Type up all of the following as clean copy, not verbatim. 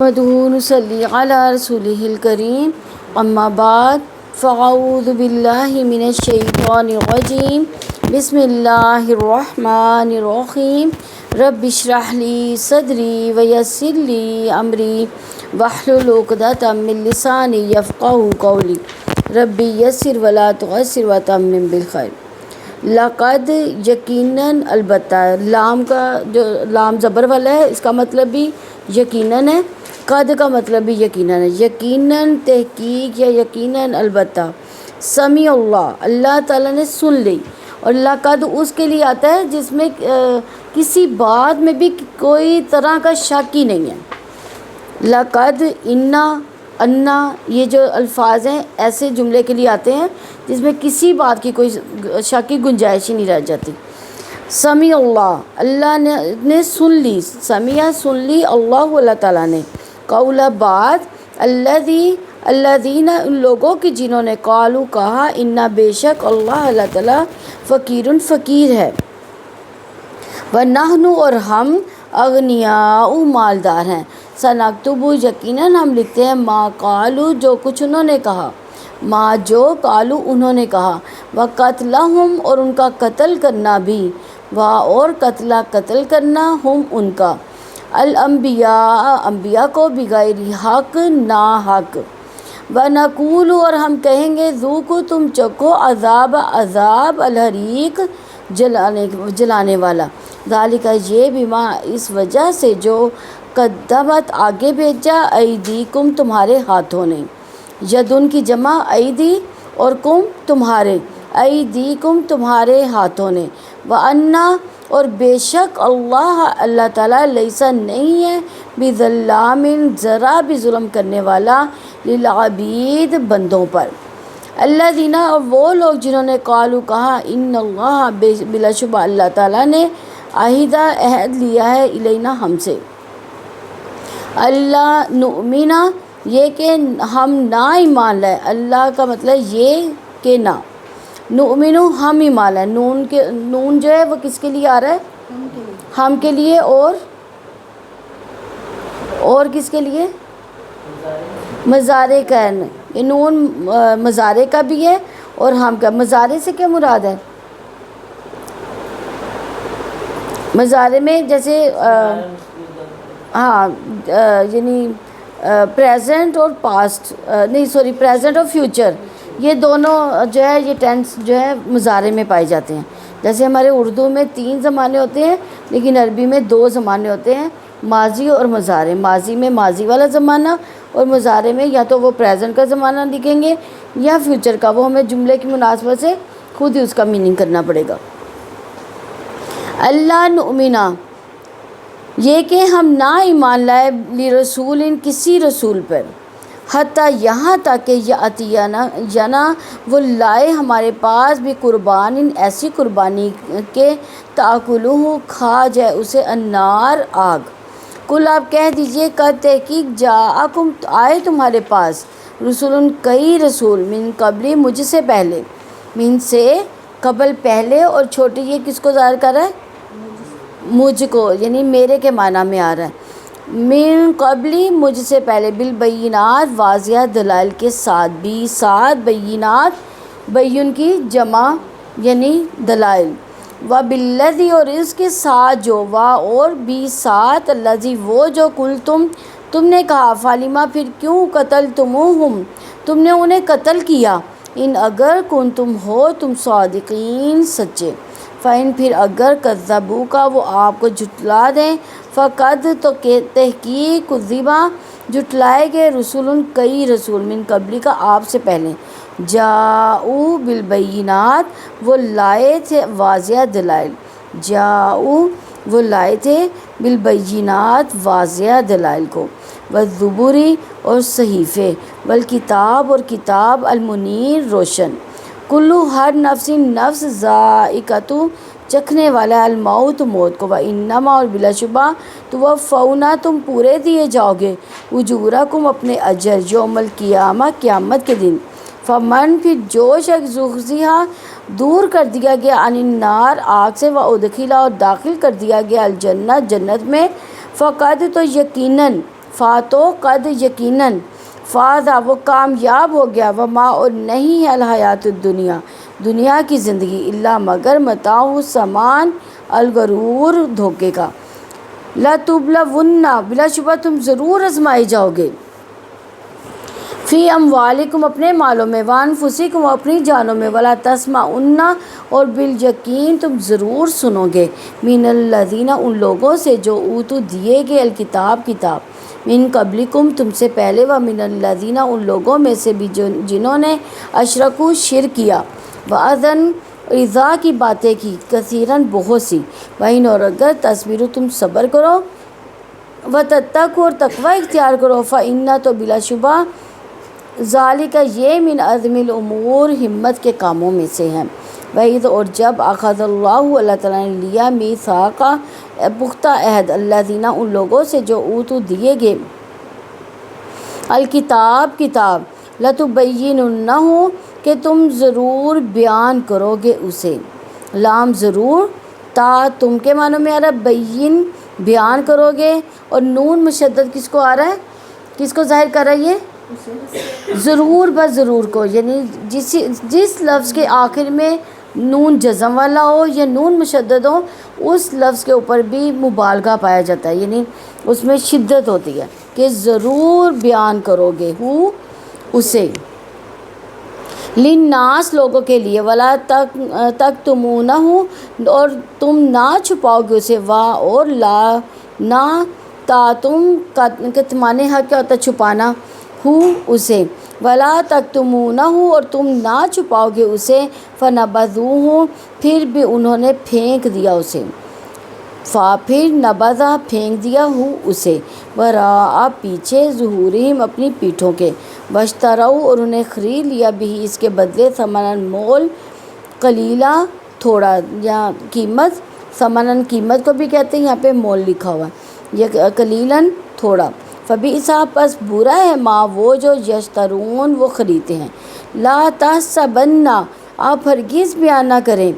نصلی علی رسولہ الکریم اما بعد فاعوذ باللہ من الشیطان الرجیم بسم اللہ الرحمن الرحیم رب اشرح لی صدری ویسر لی امری واحلل عقدۃ من لسانی یفقہوا قولی ربی یسر ولا تعسر وتمم بالخیر۔ لقد یقیناً البتہ، لام کا جو لام زبر والا ہے اس کا مطلب بھی یقیناً ہے، قد کا مطلب بھی یقیناً ہے، یقیناً تحقیق یا یقیناً البتہ، سمیع اللہ، اللہ تعالیٰ نے سن لی۔ اور لقد اس کے لیے آتا ہے جس میں کسی بات میں بھی کوئی طرح کا شک ہی نہیں ہے۔ لقد، انا یہ جو الفاظ ہیں ایسے جملے کے لیے آتے ہیں جس میں کسی بات کی کوئی شک کی گنجائش ہی نہیں رہ جاتی۔ سمیع اللہ، اللہ نے سن لی، سمیع سن لی، اللہ تعالیٰ نے، قول بات، الذین ان لوگوں کی جنہوں نے قالوا کہا، انا بے شک اللہ تعالیٰ فقیر فقیر ہے، ونحن اور ہم اغنیاء مالدار ہیں، سنکتب یقیناً ہم لکھتے ہیں، ما قالوا جو کچھ انہوں نے کہا، ما جو قالوا انہوں نے کہا، وقتلہم اور ان کا قتل کرنا بھی، اور قتل کرنا ہم ان کا، الانبیاء انبیاء کو، بغیر حق نا حق، ونقول اور ہم کہیں گے، ذوقوا تم چکھو عذاب الحریق جلانے والا، ذالک یہ بما اس وجہ سے جو قدمت آگے بھیجا، ایدیکم تمہارے ہاتھوں نے، یدن کی جمع ایدی اور کم تمہارے، ایدیکم تمہارے ہاتھوں نے، وَأَنَّا اور بے شک اللہ تعالیٰ لیسا نہیں ہے، بظلام ذرا بھی ظلم کرنے والا، للعبید بندوں پر، الذین اور وہ لوگ جنہوں نے قالوا کہا، ان اللہ بلا شبہ اللہ تعالیٰ نے عہد لیا ہے، الینا ہم سے، اللہ نؤمنا یہ کہ ہم نہ ایمان لائے، اللہ کا مطلب یہ کہ نہ، نؤمنو ہم ایمان لائے، نون جو ہے وہ کس کے لیے آ رہا ہے؟ ہم کے لیے، اور کس کے لیے؟ مضارع کا ہے، یہ نون مضارع کا بھی ہے اور ہم کا۔ مضارع سے کیا مراد ہے؟ مضارع میں جیسے یعنی پریزنٹ اور پاسٹ، نہیں سوری پریزنٹ اور فیوچر، یہ دونوں جو ہے یہ ٹینس جو ہے مضارع میں پائے جاتے ہیں۔ جیسے ہمارے اردو میں 3 زمانے ہوتے ہیں لیکن عربی میں 2 زمانے ہوتے ہیں، ماضی اور مضارع۔ ماضی میں ماضی والا زمانہ اور مضارع میں یا تو وہ پریزنٹ کا زمانہ لکھیں گے یا فیوچر کا، وہ ہمیں جملے کی مناسبت سے خود ہی اس کا میننگ کرنا پڑے گا۔ اللہ نؤمنا یہ کہ ہم نہ ایمان لائے، لرسول کسی رسول پر، حتیٰ یہاں تک کہ یاتینا وہ لائے ہمارے پاس بھی قربان ایسی قربانی کے تاکلہ کھا جائے اسے النار آگ۔ کل آپ کہہ دیجئے، قد تحقیق جاءکم آئے تمہارے پاس، رسول کئی رسول، من قبلی مجھ سے پہلے، من سے قبل پہلے، اور چھوٹی یہ کس کو ظاہر کر رہا ہے؟ مجھ کو، یعنی میرے کے معنی میں آ رہا ہے، من قبلی مجھ سے پہلے، بالبینات واضح دلائل کے ساتھ، بھی ساتھ بینات، بین کی جمع یعنی دلائل، وبالذی اور اس کے ساتھ جو، اور بھی ساتھ، الذی وہ جو، کل تم نے کہا، فالما پھر کیوں، قتلتموہم تم نے انہیں قتل کیا، ان اگر کنتم ہو تم صادقین سچے، فَإِن پھر اگر کذبوکا وہ آپ کو جھٹلا دیں، فقد تو تحقیق کذبا جھٹلائے گئے، رسول کئی رسول، من قبلی کا آپ سے پہلے، جاؤ بالبینات وہ لائے تھے واضح دلائل، جاؤ وہ لائے تھے بالبینات واضح دلائل کو، والزبری اور صحیفے، والکتاب اور کتاب، المنیر روشن، کلو ہر نفس نفس، ذائقۃ چکھنے والا، الموت موت کو، وانما اور بلا شبہ، توفونا تم پورے دیے جاؤ گے، اجورکم اپنے اجر، یوم القیامہ قیامت کے دن، فمن پھر جو شخص زحزح دور کر دیا گیا، عن النار آگ سے، وادخل اور داخل کر دیا گیا، الجنہ جنت میں، فقد تو یقیناً فاتو قد یقیناً، فاضا وہ کامیاب ہو گیا، وما اور نہیں ہے الحیات الدنیا دنیا کی زندگی الا مگر متاع سامان الغرور دھوکے کا، لَتُبْلَوُنَّ بلا شبہ تم ضرور آزمائے جاؤ گے، فی اموالکم اپنے مالوں میں، وانفسکم اپنی جانوں میں، ولا تسمعن اور بالیقین تم ضرور سنو گے، من الذین ان لوگوں سے جو اوتوا دیے گئے الکتاب کتاب، من قبلکم تم سے پہلے، ومن الذین ان لوگوں میں سے بھی جنہوں نے اشرکوا شرک کیا، وَأَذًا ایذا کی باتیں کی، کثیراً بہت سی، وَإِنْ اور اگر تصبروا تم صبر کرو، وَتَتَّقُوا اور تقوی اختیار کرو، فَإِنَّ تو بلا شبہ ذالک یہ من عزم الامور ہمت کے کاموں میں سے ہے، وَإِذْ اور جب اخذ اللہ تعالیٰ نے لیا میثاق پختہ عہد الذین ان لوگوں سے جو اوتوا دیے گئے الکتاب کتاب، لتبیننہ کہ تم ضرور بیان کرو گے اسے، لام ضرور، تا تم کے معنوں میں آ رہا ہے بین بیان کرو گے، اور نون مشدد کس کو آ رہا ہے، کس کو ظاہر کر رہا ہے یہ ضرور بس ضرور کو، یعنی جس لفظ کے آخر میں نون جزم والا ہو یا نون مشدد ہو اس لفظ کے اوپر بھی مبالغہ پایا جاتا ہے، یعنی اس میں شدت ہوتی ہے کہ ضرور بیان کرو گے ہو اسے، للناس لوگوں کے لیے، ولا تکتمونہ اور تم نہ چھپاؤ گے اسے، وا اور لا نہ، تا تم کتمان حق کیا ہوتا ہے چھپانا، ہو اسے، ولا تکتمونہ اور تم نہ چھپاؤ گے اسے، فنبذوہ پھر بھی انہوں نے پھینک دیا اسے، پھر نبذا پھینک دیا ہو اسے، وراء پیچھے ظہورہم اپنی پیٹھوں کے، واشتروا اور انہیں خرید لیا بھی اس کے بدلے ثمناً مول، قلیلا تھوڑا، یا قیمت، ثمناً قیمت کو بھی کہتے ہیں، یہاں پہ مول لکھا ہوا ہے، یہ قلیلاً تھوڑا، فبئس پس برا ہے ما وہ جو یشترون وہ خریدتے ہیں، لا تحسبن آپ ہرگز بیان نہ کریں،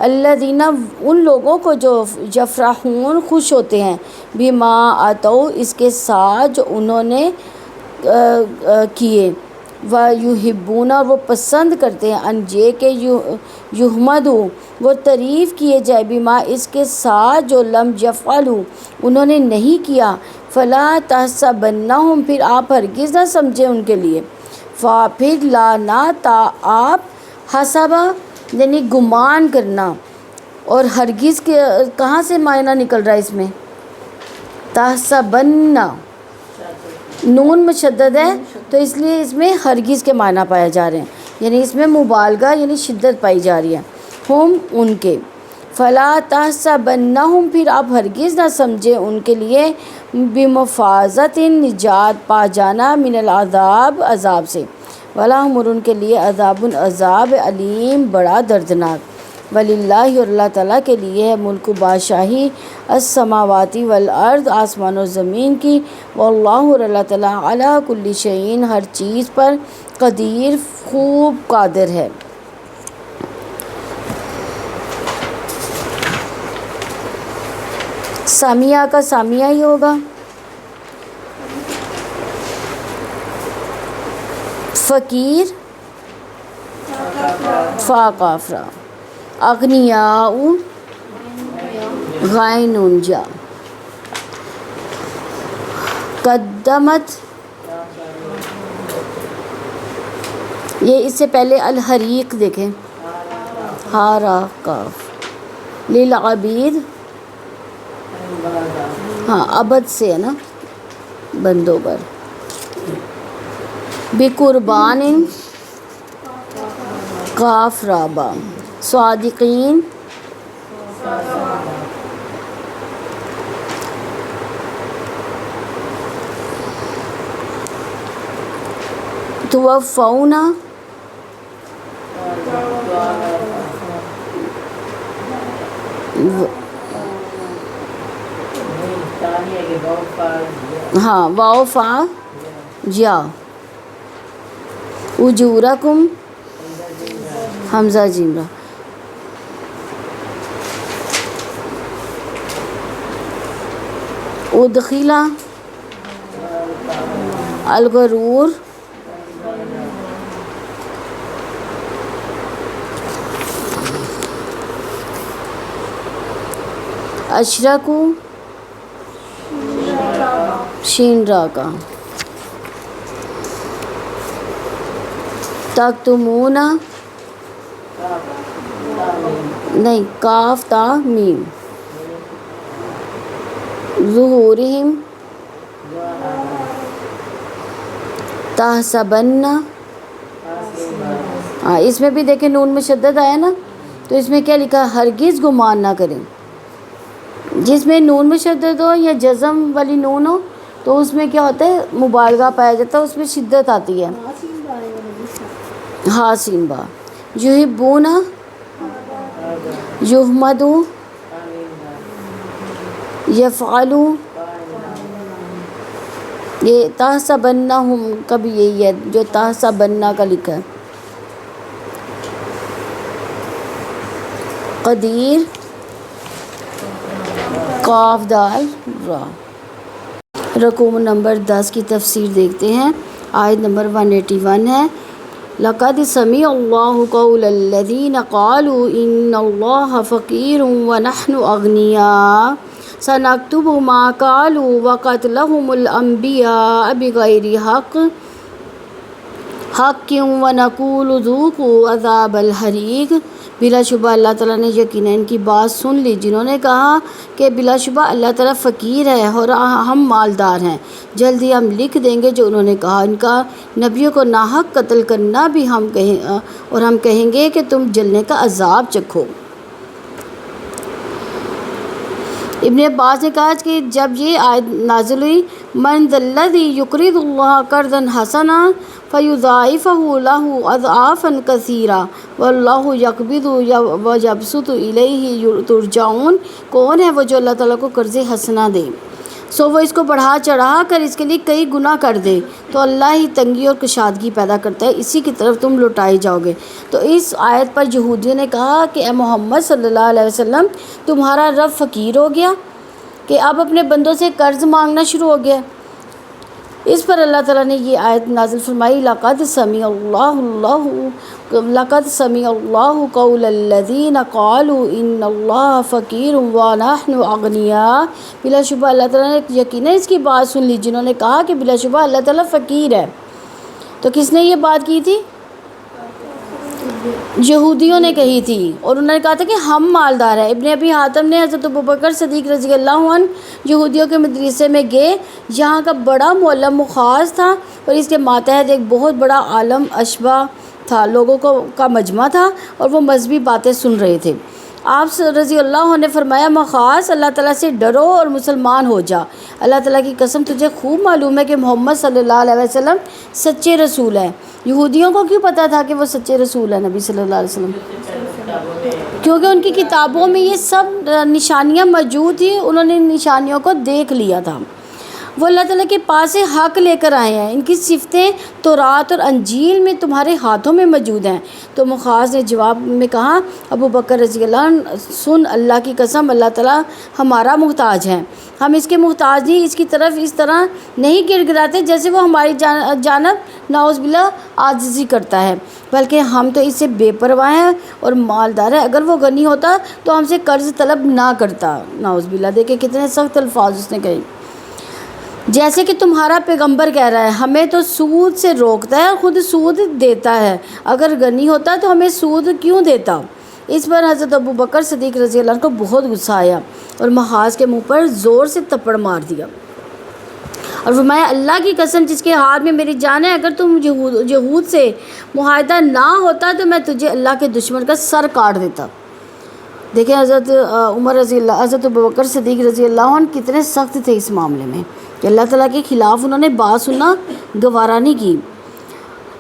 الذین ان لوگوں کو جو یفرحون خوش ہوتے ہیں، بما آتوا اس کے ساتھ جو انہوں نے کیے، ویحبون اور وہ پسند کرتے ہیں، ان یہ کہ یحمدوا وہ تعریف کیے جائے، بما اس کے ساتھ جو لم یفعلوا انہوں نے نہیں کیا، فلا تحسبنہم پھر آپ ہرگز نہ سمجھیں ان کے لیے، پھر لا نہ تا آپ، حسبہ یعنی گمان کرنا، اور ہرگز کے کہاں سے معنی نکل رہا ہے اس میں، تحسبن نون مشدد ہے تو اس لیے اس میں ہرگز کے معنی پائے جا رہے ہیں، یعنی اس میں مبالغہ یعنی شدت پائی جا رہی ہے، ہم ان کے، فلا تحسبنہم پھر آپ ہرگز نہ سمجھیں ان کے لیے، بمفازۃ نجات پا جانا، من العذاب عذاب سے، ولہم اور ان کے لیے عذاب عذاب علیم بڑا دردناک، وللہ اور اللہ تعالیٰ کے لیے ہے ملک بادشاہی السماواتی والارض آسمان و زمین کی، واللہ اور اللہ تعالیٰ علی کل شیء ہر چیز پر قدیر خوب قادر ہے۔ سامیہ کا سامیہ ہی ہوگا، فقیر فا قاف را، اغنیاء غین نون جا، قدمت یہ اس سے پہلے الحریق دیکھیں، ہارا کاف، للعبید ہاں ابد سے ہے نا بندوں پر، بقربان قاف رابا، صادقین توفون ہاں واو فا جا، اجورکم حمزہ جیمرہ، ادخلا الغرور اشرکو شین را کا تکتمون نہیں کاف تا میم ظہورہم تحسبن اس میں بھی دیکھیں نون میں شدت آیا نا، تو اس میں کیا لکھا؟ ہرگز گمان نہ کریں۔ جس میں نون میں شدت ہو یا جزم والی نون ہو تو اس میں کیا ہوتا ہے؟ مبالغہ پایا جاتا ہے، اس میں شدت آتی ہے۔ ہاں سین با یحبون یحمدو یفعلو، یہ تحسبنہم کا بھی یہی ہے جو تحسبنہ کا لکھا ہے۔ قدیر قاف دال را۔ رقوم نمبر 10 کی تفسیر دیکھتے ہیں۔ آیت نمبر 181 ہے، لَقَدْ سَمِعَ اللَّهُ قَوْلَ الَّذِينَ قَالُوا إِنَّ اللَّهَ فَقِيرٌ وَنَحْنُ أَغْنِيَاءُ سَنَكْتُبُ مَا قَالُوا وَقَتْلَهُمُ الْأَنْبِيَاءَ بِغَيْرِ حَقٍّ وَنَقُولُ ذُوقُوا عَذَابَ الْحَرِيقِ۔ بلا شبہ اللہ تعالیٰ نے یقیناً ان کی بات سن لی جنہوں نے کہا کہ بلا شبہ اللہ تعالیٰ فقیر ہے اور ہم مالدار ہیں، جلدی ہم لکھ دیں گے جو انہوں نے کہا، ان کا نبیوں کو ناحق قتل کرنا بھی ہم کہیں گے کہ تم جلنے کا عذاب چکھو۔ ابن عباس نے کہا کہ جب یہ آیت نازل ہوئی، من ذا الذی یقرض اللہ قرضا حسنا فیضاعفہ لہ اضعافا کثیرا واللہ یقبض ویبسط الیہ ترجعون، کون ہے وہ جو اللہ تعالیٰ کو قرض حسنا دے سو وہ اس کو بڑھا چڑھا کر اس کے لیے کئی گنا کر دے، تو اللہ ہی تنگی اور کشادگی پیدا کرتا ہے، اسی کی طرف تم لوٹائے جاؤ گے۔ تو اس آیت پر یہودیوں نے کہا کہ اے محمد صلی اللہ علیہ وسلم، تمہارا رب فقیر ہو گیا کہ اب اپنے بندوں سے قرض مانگنا شروع ہو گیا۔ اس پر اللہ تعالیٰ نے یہ آیت نازل فرمائی، لَقَدْ سَمِعَ اللَّهُ قَوْلَ الَّذِينَ قَالُوا إِنَّ اللَّهَ فَقِيرٌ وَنَحْنُ أَغْنِيَاءُ۔ بلا شبہ اللہ تعالیٰ نے یقیناً اس کی بات سن لی جنہوں نے کہا کہ بلا شبہ اللہ تعالیٰ فقیر ہے۔ تو کس نے یہ بات کی تھی؟ یہودیوں نے کہی تھی، اور انہوں نے کہا تھا کہ ہم مالدار ہیں۔ ابن ابی حاتم نے حضرت ابوبکر صدیق رضی اللہ عنہ یہودیوں کے مدرسے میں گئے، یہاں کا بڑا معلم مخاص تھا اور اس کے ماتحت ایک بہت بڑا عالم اشباح تھا، لوگوں کا مجمع تھا اور وہ مذہبی باتیں سن رہے تھے۔ آپ رضی اللہ عنہ نے فرمایا، مخاص اللہ تعالیٰ سے ڈرو اور مسلمان ہو جا، اللہ تعالیٰ کی قسم تجھے خوب معلوم ہے کہ محمد صلی اللہ علیہ وسلم سچے رسول ہیں۔ یہودیوں کو کیوں پتہ تھا کہ وہ سچے رسول ہیں نبی صلی اللہ علیہ وسلم؟ کیونکہ ان کی کتابوں میں یہ سب نشانیاں موجود تھیں، انہوں نے نشانیوں کو دیکھ لیا تھا۔ وہ اللہ تعالیٰ کے پاس سے حق لے کر آئے ہیں، ان کی صفتیں تورات اور انجیل میں تمہارے ہاتھوں میں موجود ہیں۔ تو مخاص نے جواب میں کہا، ابو بکر رضی اللہ عنہ، سن اللہ کی قسم، اللہ تعالیٰ ہمارا محتاج ہے، ہم اس کے محتاج نہیں، اس کی طرف اس طرح نہیں گر گراتے جیسے وہ ہماری جانب نعوذ باللہ عاجزی کرتا ہے، بلکہ ہم تو اس سے بے پرواہ ہیں اور مالدار ہیں، اگر وہ غنی ہوتا تو ہم سے قرض طلب نہ کرتا، نعوذ باللہ۔ دیکھیں کتنے سخت الفاظ اس نے کہے، جیسے کہ تمہارا پیغمبر کہہ رہا ہے ہمیں تو سود سے روکتا ہے اور خود سود دیتا ہے، اگر غنی ہوتا تو ہمیں سود کیوں دیتا؟ اس پر حضرت ابو بکر صدیق رضی اللہ عنہ کو بہت غصہ آیا اور محاذ کے منہ پر زور سے تپڑ مار دیا اور فرمایا، اللہ کی قسم جس کے ہاتھ میں میری جان ہے، اگر تم یہود سے معاہدہ نہ ہوتا تو میں تجھے اللہ کے دشمن کا سر کاٹ دیتا۔ دیکھیں حضرت حضرت ابو بکر صدیق رضی اللہ عنہ کتنے سخت تھے اس معاملے میں کہ اللہ تعالیٰ کے خلاف انہوں نے بات سننا گوارا نہیں کی۔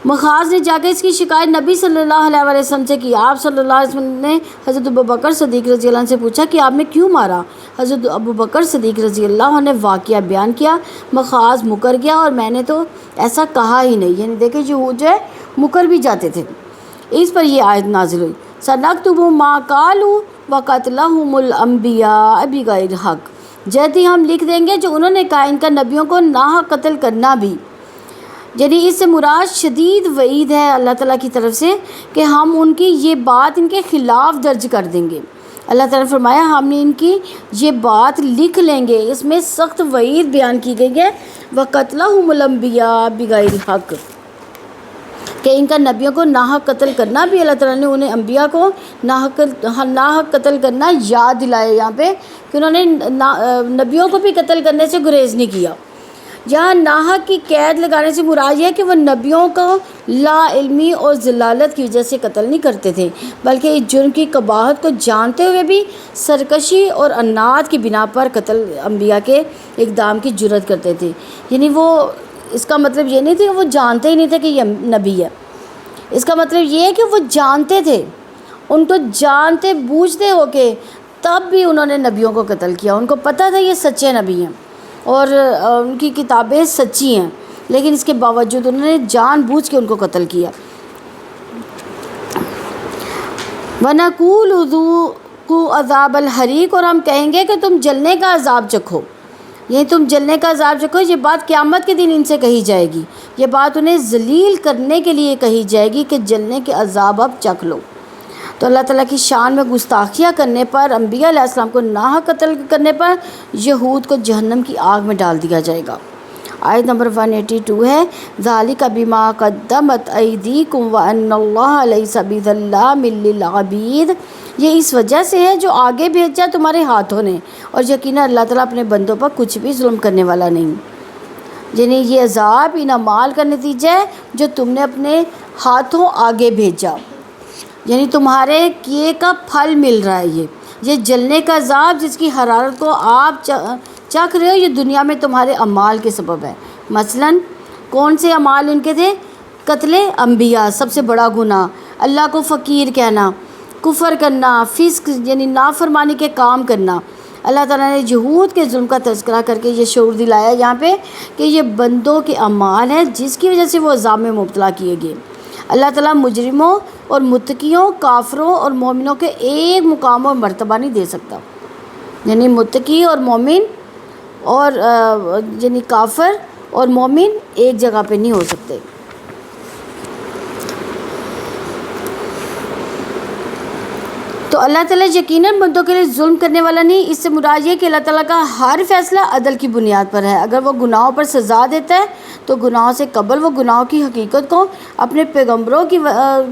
مخاص نے جا کے اس کی شکایت نبی صلی اللہ علیہ وسلم سے کی۔ آپ صلی اللہ علیہ وسلم نے حضرت ابو بکر صدیق رضی اللہ عنہ سے پوچھا کہ آپ نے کیوں مارا؟ حضرت ابو بکر صدیق رضی اللہ عنہ نے واقعہ بیان کیا، مخاص مکر گیا اور میں نے تو ایسا کہا ہی نہیں، یعنی دیکھیں یہود جو ہے مکر بھی جاتے تھے۔ اس پر یہ آیت نازل ہوئی، سَنَكْتُبُ مَا قَالُوا وَقَتْلَهُمُ الْأَنْبِيَاءَ بِغَيْرِ حَقٍّ، جلدی ہم لکھ دیں گے جو انہوں نے کہا، ان کا نبیوں کو ناحق قتل کرنا بھی۔ یعنی اس سے مراد شدید وعید ہے اللہ تعالیٰ کی طرف سے کہ ہم ان کی یہ بات ان کے خلاف درج کر دیں گے۔ اللہ تعالیٰ نے فرمایا ہم نے ان کی یہ بات لکھ لیں گے۔ اس میں سخت وعید بیان کی گئی ہے، وَقَتْلَهُمُ الْأَنْبِيَاءَ بِغَيْرِ حق، کہ ان کا نبیوں کو ناحق قتل کرنا بھی اللہ تعالیٰ نے انہیں انبیاء کو ناحق قتل کرنا یاد دلایا یہاں پہ کہ انہوں نے نبیوں کو بھی قتل کرنے سے گریز نہیں کیا۔ یہاں ناحق کی قید لگانے سے مراد یہ ہے کہ وہ نبیوں کو لا علمی اور ضلالت کی وجہ سے قتل نہیں کرتے تھے، بلکہ اس جرم کی قباحت کو جانتے ہوئے بھی سرکشی اور عناد کی بنا پر قتل انبیاء کے اقدام کی جرات کرتے تھے۔ یعنی وہ اس کا مطلب یہ نہیں تھا کہ وہ جانتے ہی نہیں تھے کہ یہ نبی ہے، اس کا مطلب یہ ہے کہ وہ جانتے تھے، ان کو جانتے بوجھتے ہو کے تب بھی انہوں نے نبیوں کو قتل کیا۔ ان کو پتہ تھا یہ سچے نبی ہیں اور ان کی کتابیں سچی ہیں، لیکن اس کے باوجود انہوں نے جان بوجھ کے ان کو قتل کیا۔ وَنَقُولُ ذُوقُوا عَذَابَ الْحَرِيقِ، اور ہم کہیں گے کہ تم جلنے کا عذاب چکھو، یعنی تم جلنے کا عذاب چکھو۔ یہ بات قیامت کے دن ان سے کہی جائے گی، یہ بات انہیں ذلیل کرنے کے لیے کہی جائے گی کہ جلنے کے عذاب اب چکھ لو۔ تو اللہ تعالیٰ کی شان میں گستاخیاں کرنے پر، انبیاء علیہ السلام کو ناحق قتل کرنے پر یہود کو جہنم کی آگ میں ڈال دیا جائے گا۔ آیت نمبر 182 ہے، ذَلِكَ بِمَا قَدَّمَتْ أَيْدِيكُمْ وَأَنَّ اللَّهَ لَيْسَ بِظَلَّامٍ لِّلْعَبِيدِ، یہ اس وجہ سے ہے جو آگے بھیجا تمہارے ہاتھوں نے، اور یقیناً اللہ تعالیٰ اپنے بندوں پر کچھ بھی ظلم کرنے والا نہیں۔ یعنی یہ عذاب ان اعمال کا نتیجہ ہے جو تم نے اپنے ہاتھوں آگے بھیجا، یعنی تمہارے کیے کا پھل مل رہا ہے۔ یہ جلنے کا عذاب جس کی حرارت کو آپ چکھ رہے ہو، یہ دنیا میں تمہارے اعمال کے سبب ہے۔ مثلاً کون سے اعمال ان کے تھے؟ قتل انبیاء، سب سے بڑا گناہ، اللہ کو فقیر کہنا، کفر کرنا، فسق یعنی نافرمانی کے کام کرنا۔ اللہ تعالیٰ نے یہود کے ظلم کا تذکرہ کر کے یہ شعور دلایا یہاں پہ کہ یہ بندوں کے اعمال ہیں جس کی وجہ سے وہ عذاب میں مبتلا کیے گئے۔ اللہ تعالیٰ مجرموں اور متقیوں، کافروں اور مومنوں کے ایک مقام اور مرتبہ نہیں دے سکتا، یعنی متقی اور مومن اور یعنی کافر اور مومن ایک جگہ پہ نہیں ہو سکتے۔ تو اللہ تعالیٰ یقیناً بندوں کے لیے ظلم کرنے والا نہیں۔ اس سے مراد یہ کہ اللہ تعالیٰ کا ہر فیصلہ عدل کی بنیاد پر ہے۔ اگر وہ گناہوں پر سزا دیتا ہے تو گناہوں سے قبل وہ گناہوں کی حقیقت کو اپنے پیغمبروں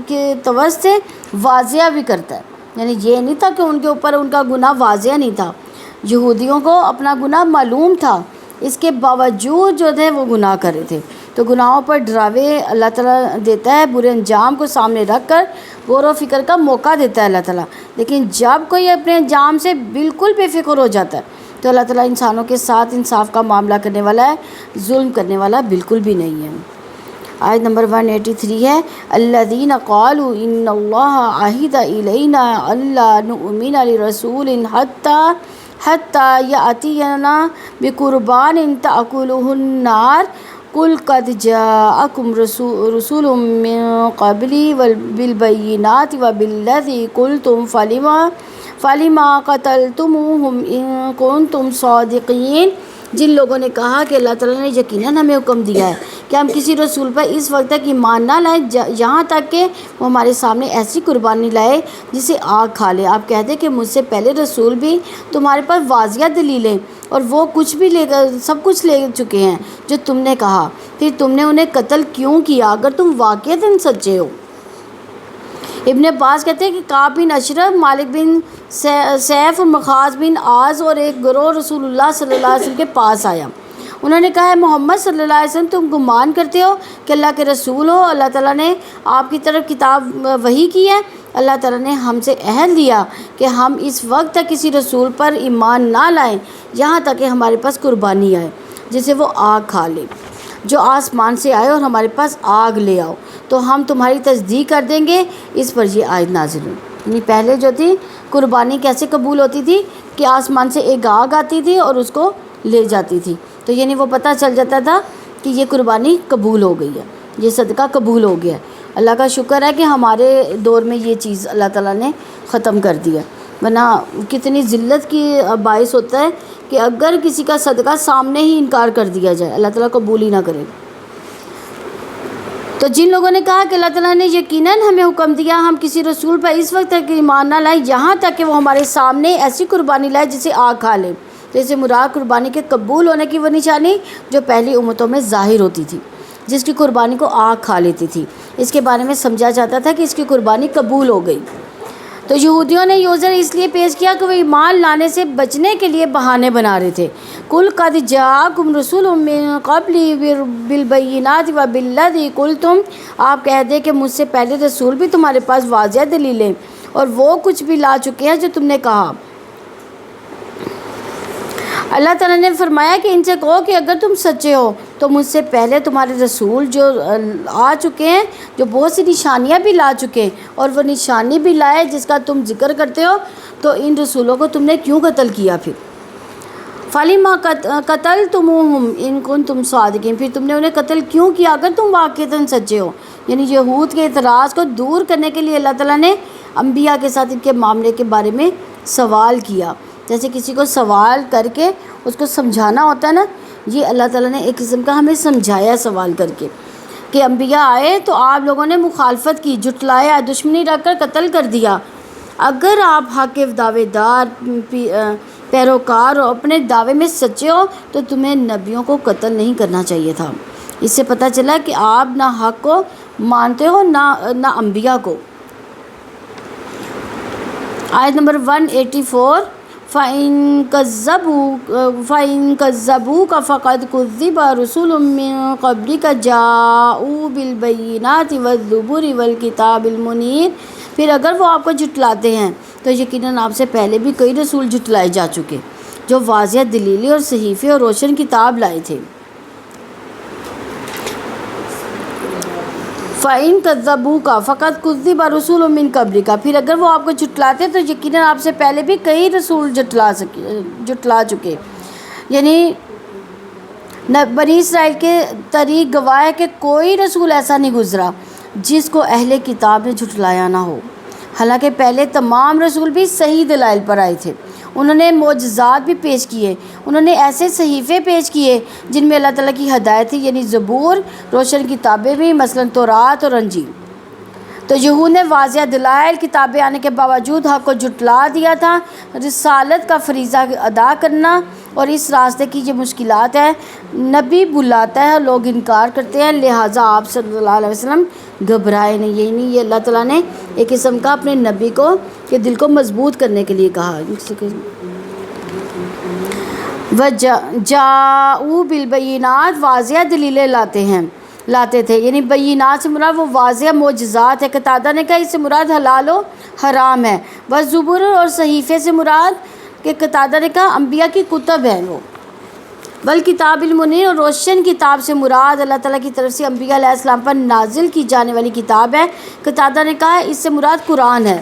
کے توسط سے واضح بھی کرتا ہے۔ یعنی یہ نہیں تھا کہ ان کے اوپر ان کا گناہ واضح نہیں تھا، یہودیوں کو اپنا گناہ معلوم تھا، اس کے باوجود جو تھے وہ گناہ کر رہے تھے۔ تو گناہوں پر ڈراوے اللہ تعالیٰ دیتا ہے، برے انجام کو سامنے رکھ کر غور و فکر کا موقع دیتا ہے اللہ تعالیٰ، لیکن جب کوئی اپنے انجام سے بالکل بے فکر ہو جاتا ہے تو اللہ تعالیٰ انسانوں کے ساتھ انصاف کا معاملہ کرنے والا ہے، ظلم کرنے والا بالکل بھی نہیں ہے۔ آیت نمبر 183 ہے، الذین قالوا ان اللہ عہد الینا الا نؤمن لرسول حتی یأتینا بقربان تأکلہ النار قل قد جاءکم رسول من قبلی بالبینات وبالذی قلتم فلما قتلتموہم ان کنتم صادقین۔ جن لوگوں نے کہا کہ اللہ تعالیٰ نے یقیناً ہمیں حکم دیا ہے کہ ہم کسی رسول پر اس وقت تک ایمان نہ لائیں یہاں تک کہ وہ ہمارے سامنے ایسی قربانی لائے جسے آگ کھا لے۔ آپ کہتے کہ مجھ سے پہلے رسول بھی تمہارے پاس واضح دلیلیں اور وہ کچھ بھی سب کچھ لے چکے ہیں جو تم نے کہا، پھر تم نے انہیں قتل کیوں کیا اگر تم واقعتاً سچے ہو؟ ابن عباس کہتے ہیں کہ کعب بن اشرف، مالک بن سیف اور مخاض بن آز اور ایک گروہ رسول اللہ صلی اللہ علیہ وسلم کے پاس آیا۔ انہوں نے کہا، محمد صلی اللہ علیہ وسلم تم گمان کرتے ہو کہ اللہ کے رسول ہو، اللہ تعالیٰ نے آپ کی طرف کتاب وحی کی ہے، اللہ تعالیٰ نے ہم سے عہد لیا کہ ہم اس وقت تک کسی رسول پر ایمان نہ لائیں یہاں تک کہ ہمارے پاس قربانی آئے جسے وہ آگ کھا لے، جو آسمان سے آئے اور ہمارے پاس آگ لے آؤ تو ہم تمہاری تصدیق کر دیں گے۔ اس پر یہ آیت نازل ہوئی۔ یعنی پہلے جو تھی قربانی کیسے قبول ہوتی تھی کہ آسمان سے ایک آگ آتی تھی اور اس کو لے جاتی تھی، تو یعنی وہ پتہ چل جاتا تھا کہ یہ قربانی قبول ہو گئی ہے، یہ صدقہ قبول ہو گیا ہے۔ اللہ کا شکر ہے کہ ہمارے دور میں یہ چیز اللہ تعالیٰ نے ختم کر دیا، ورنہ کتنی ذلت کی باعث ہوتا ہے کہ اگر کسی کا صدقہ سامنے ہی انکار کر دیا جائے، اللہ تعالیٰ قبول ہی نہ کرے۔ تو جن لوگوں نے کہا کہ اللہ تعالیٰ نے یقیناً ہمیں حکم دیا ہم کسی رسول پر اس وقت تک ایمان نہ لائیں یہاں تک کہ وہ ہمارے سامنے ایسی قربانی لائے جسے آگ کھا لے، تو اسے مراد قربانی کے قبول ہونے کی وہ نشانی جو پہلی امتوں میں ظاہر ہوتی تھی، جس کی قربانی کو آگ کھا لیتی تھی۔ اس کے بارے میں سمجھا جاتا تھا کہ اس کی قربانی قبول ہو گئی۔ تو یہودیوں نے یہ عذر اس لیے پیش کیا کہ وہ ایمان لانے سے بچنے کے لیے بہانے بنا رہے تھے۔ قُلْ قَدْ جَاءَكُمْ رُسُلٌ مِّن قَبْلِي بِالْبَيِّنَاتِ وَبِالَّذِي قُلْتُمْ، آپ کہہ دیں کہ مجھ سے پہلے رسول بھی تمہارے پاس واضح دلیلیں اور وہ کچھ بھی لا چکے ہیں جو تم نے کہا۔ اللہ تعالیٰ نے فرمایا کہ ان سے کہو کہ اگر تم سچے ہو تو مجھ سے پہلے تمہارے رسول جو آ چکے ہیں، جو بہت سی نشانیاں بھی لا چکے ہیں، اور وہ نشانی بھی لائے جس کا تم ذکر کرتے ہو، تو ان رسولوں کو تم نے کیوں قتل کیا؟ پھر فَلِمَ قَتَلْتُمُوهُمْ إِن كُنتُمْ صَادِقِينَ، پھر تم نے انہیں قتل کیوں کیا اگر تم واقعتاً سچے ہو؟ یعنی یہود کے اعتراض کو دور کرنے کے لیے اللہ تعالیٰ نے انبیاء کے ساتھ ان کے معاملے کے بارے میں سوال کیا، جیسے کسی کو سوال کر کے اس کو سمجھانا ہوتا ہے نا، یہ اللہ تعالیٰ نے ایک قسم کا ہمیں سمجھایا سوال کر کے کہ انبیاء آئے تو آپ لوگوں نے مخالفت کی، جھٹلایا، دشمنی رکھ کر قتل کر دیا۔ اگر آپ حق کے دعوے دار پیروکار ہو، اپنے دعوے میں سچے ہو، تو تمہیں نبیوں کو قتل نہیں کرنا چاہیے تھا۔ اس سے پتہ چلا کہ آپ نہ حق کو مانتے ہو نہ انبیاء کو۔ آیت نمبر 184، فَإِن كَذَّبُوكَ فَقَدْ كُذِّبَ رُسُلٌ مِّن قَبْلِكَ جَاءُوا بِالْبَيِّنَاتِ وَالزُّبُرِ وَالْكِتَابِ الْمُنِيرِ، پھر اگر وہ آپ کو جھٹلاتے ہیں تو یقیناً آپ سے پہلے بھی کئی رسول جھٹلائے جا چکے جو واضح دلیلیں اور صحیفے اور روشن کتاب لائے تھے۔ فَإِن كَذَّبُوكَ فَقَدْ كُذِّبَ رُسُلٌ مِّن قَبْلِكَ، پھر اگر وہ آپ کو جھٹلاتے تو یقیناً آپ سے پہلے بھی کئی رسول جھٹلا چکے۔ یعنی بنی اسرائیل کے طریق گواہ ہے کہ کوئی رسول ایسا نہیں گزرا جس کو اہل کتاب نے جھٹلایا نہ ہو، حالانکہ پہلے تمام رسول بھی صحیح دلائل پر آئے تھے، انہوں نے معجزات بھی پیش کیے، انہوں نے ایسے صحیفے پیش کیے جن میں اللہ تعالیٰ کی ہدایت تھی، یعنی زبور، روشن کتابیں بھی، مثلاً تورات اور انجیل۔ تو یہود نے واضح دلائل کتابیں آنے کے باوجود حق کو جھٹلا دیا تھا۔ رسالت کا فریضہ ادا کرنا اور اس راستے کی یہ مشکلات ہے، نبی بلاتا ہے، لوگ انکار کرتے ہیں، لہٰذا آپ صلی اللہ علیہ وسلم گھبرائے نہیں۔ یہی نہیں، یہ اللہ تعالیٰ نے ایک قسم کا اپنے نبی کو کہ دل کو مضبوط کرنے کے لیے کہا۔ وَجَاءُوا بِالْبَيِّنَاتِ، واضح دلیلیں لاتے تھے، یعنی بینات سے مراد وہ واضح معجزات ہے۔ قتادہ نے کہا اس سے مراد حلال و حرام ہے۔ والزبور، اور صحیفے سے مراد کہ قتادہ نے کہا انبیاء کی کتب ہیں وہ۔ والکتاب المنیر، اور روشن کتاب سے مراد اللہ تعالیٰ کی طرف سے انبیاء علیہ السلام پر نازل کی جانے والی کتاب ہے۔ قتادہ نے کہا اس سے مراد قرآن ہے۔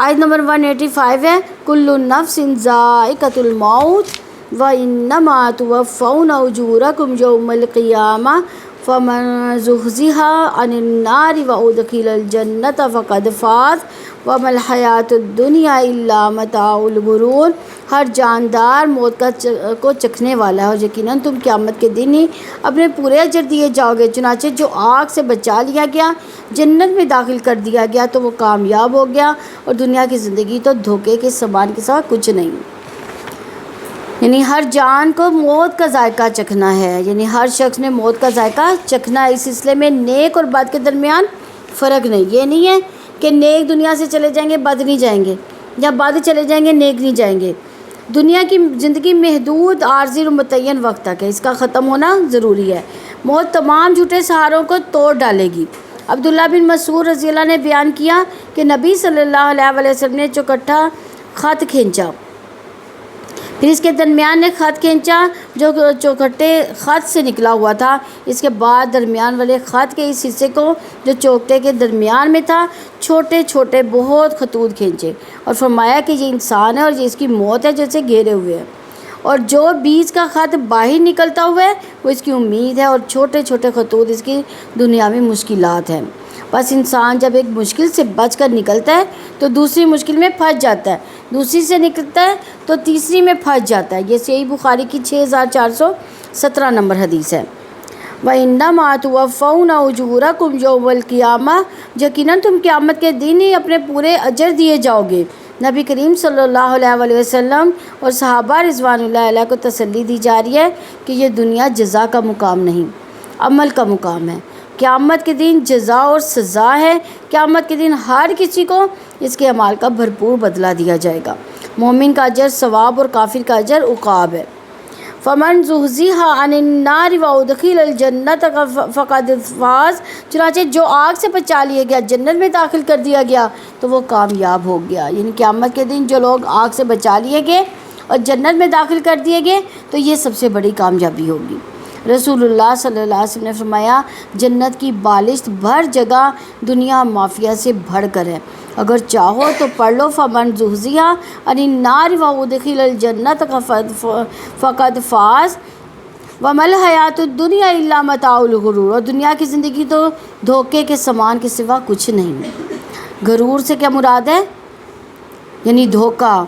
آیت نمبر 185 ہے، کل نفس ذائقۃ الموت وَإِنَّمَا تُوَفَّوْنَ أُجُورَكُمْ يَوْمَ الْقِيَامَةِ فَمَنْ زُحْزِحَ عَنِ النَّارِ وَأُدْخِلَ الْجَنَّةَ فَقَدْ فَازَ وَمَا الْحَيَاةُ الدُّنْيَا إِلَّا مَتَاعُ الْغُرُورِ، ہر جاندار موت کو چکھنے والا ہے، اور یقیناً تم قیامت کے دن ہی اپنے پورے اجر دیے جاؤ گے۔ چنانچہ جو آگ سے بچا لیا گیا، جنت میں داخل کر دیا گیا تو وہ کامیاب ہو گیا، اور دنیا کی زندگی تو دھوکے کے سامان کے سوا کچھ نہیں۔ یعنی ہر جان کو موت کا ذائقہ چکھنا ہے، یعنی ہر شخص نے موت کا ذائقہ چکھنا ہے۔ اس سلسلے میں نیک اور بد کے درمیان فرق نہیں، یہ نہیں ہے کہ نیک دنیا سے چلے جائیں گے بد نہیں جائیں گے، یا بد چلے جائیں گے نیک نہیں جائیں گے۔ دنیا کی زندگی محدود، عارضی اور متعین وقت تک ہے، اس کا ختم ہونا ضروری ہے۔ موت تمام جھوٹے سہاروں کو توڑ ڈالے گی۔ عبداللہ بن مسعود رضی اللہ نے بیان کیا کہ نبی صلی اللہ علیہ وسلم نے چوکھٹا خط کھینچا، پھر اس کے درمیان نے خط کھینچا جو چوکھٹے خط سے نکلا ہوا تھا، اس کے بعد درمیان والے خط کے اس حصے کو جو چوکھٹے کے درمیان میں تھا چھوٹے چھوٹے بہت خطوط کھینچے، اور فرمایا کہ یہ انسان ہے اور یہ اس کی موت ہے جو اسے گھیرے ہوئے ہے، اور جو بیچ کا خط باہر نکلتا ہوا ہے وہ اس کی امید ہے، اور چھوٹے چھوٹے خطوط اس کی دنیاوی مشکلات ہیں۔ بس انسان جب ایک مشکل سے بچ کر نکلتا ہے تو دوسری مشکل میں پھنس جاتا ہے، دوسری سے نکلتا ہے تو تیسری میں پھنس جاتا ہے۔ یہ صحیح بخاری کی 6417 نمبر حدیث ہے۔ وَإِنَّمَا تُوَفَّوْنَ أُجُورَكُمْ يَوْمَ الْقِيَامَةِ، یقیناً تم قیامت کے دن ہی اپنے پورے اجر دیے جاؤ گے۔ نبی کریم صلی اللہ علیہ وسلم اور صحابہ رضوان اللہ علیہ کو تسلی دی جا رہی ہے کہ یہ دنیا جزا کا مقام نہیں، عمل کا مقام ہے۔ قیامت کے دن جزا اور سزا ہے۔ قیامت کے دن ہر کسی کو اس کے اعمال کا بھرپور بدلہ دیا جائے گا۔ مومن کا اجر ثواب اور کافر کا اجر عقاب ہے۔ فمن زحزح عن النار وادخل الجنة فقد فاز، چنانچہ جو آگ سے بچا لیا گیا، جنت میں داخل کر دیا گیا تو وہ کامیاب ہو گیا۔ یعنی قیامت کے دن جو لوگ آگ سے بچا لیے گئے اور جنت میں داخل کر دیے گئے تو یہ سب سے بڑی کامیابی ہوگی۔ رسول اللہ صلی اللہ علیہ وسلم نے فرمایا جنت کی بالشت بھر جگہ دنیا مافیا سے بڑھ کر ہے، اگر چاہو تو پڑھ لو فمن زحزح عن النار وادخل الجنة فقد فاز وما الحیات الدنیا الا متاع الغرور، اور دنیا کی زندگی تو دھوکے کے سامان کے سوا کچھ نہیں۔ غرور سے کیا مراد ہے؟ یعنی دھوکہ۔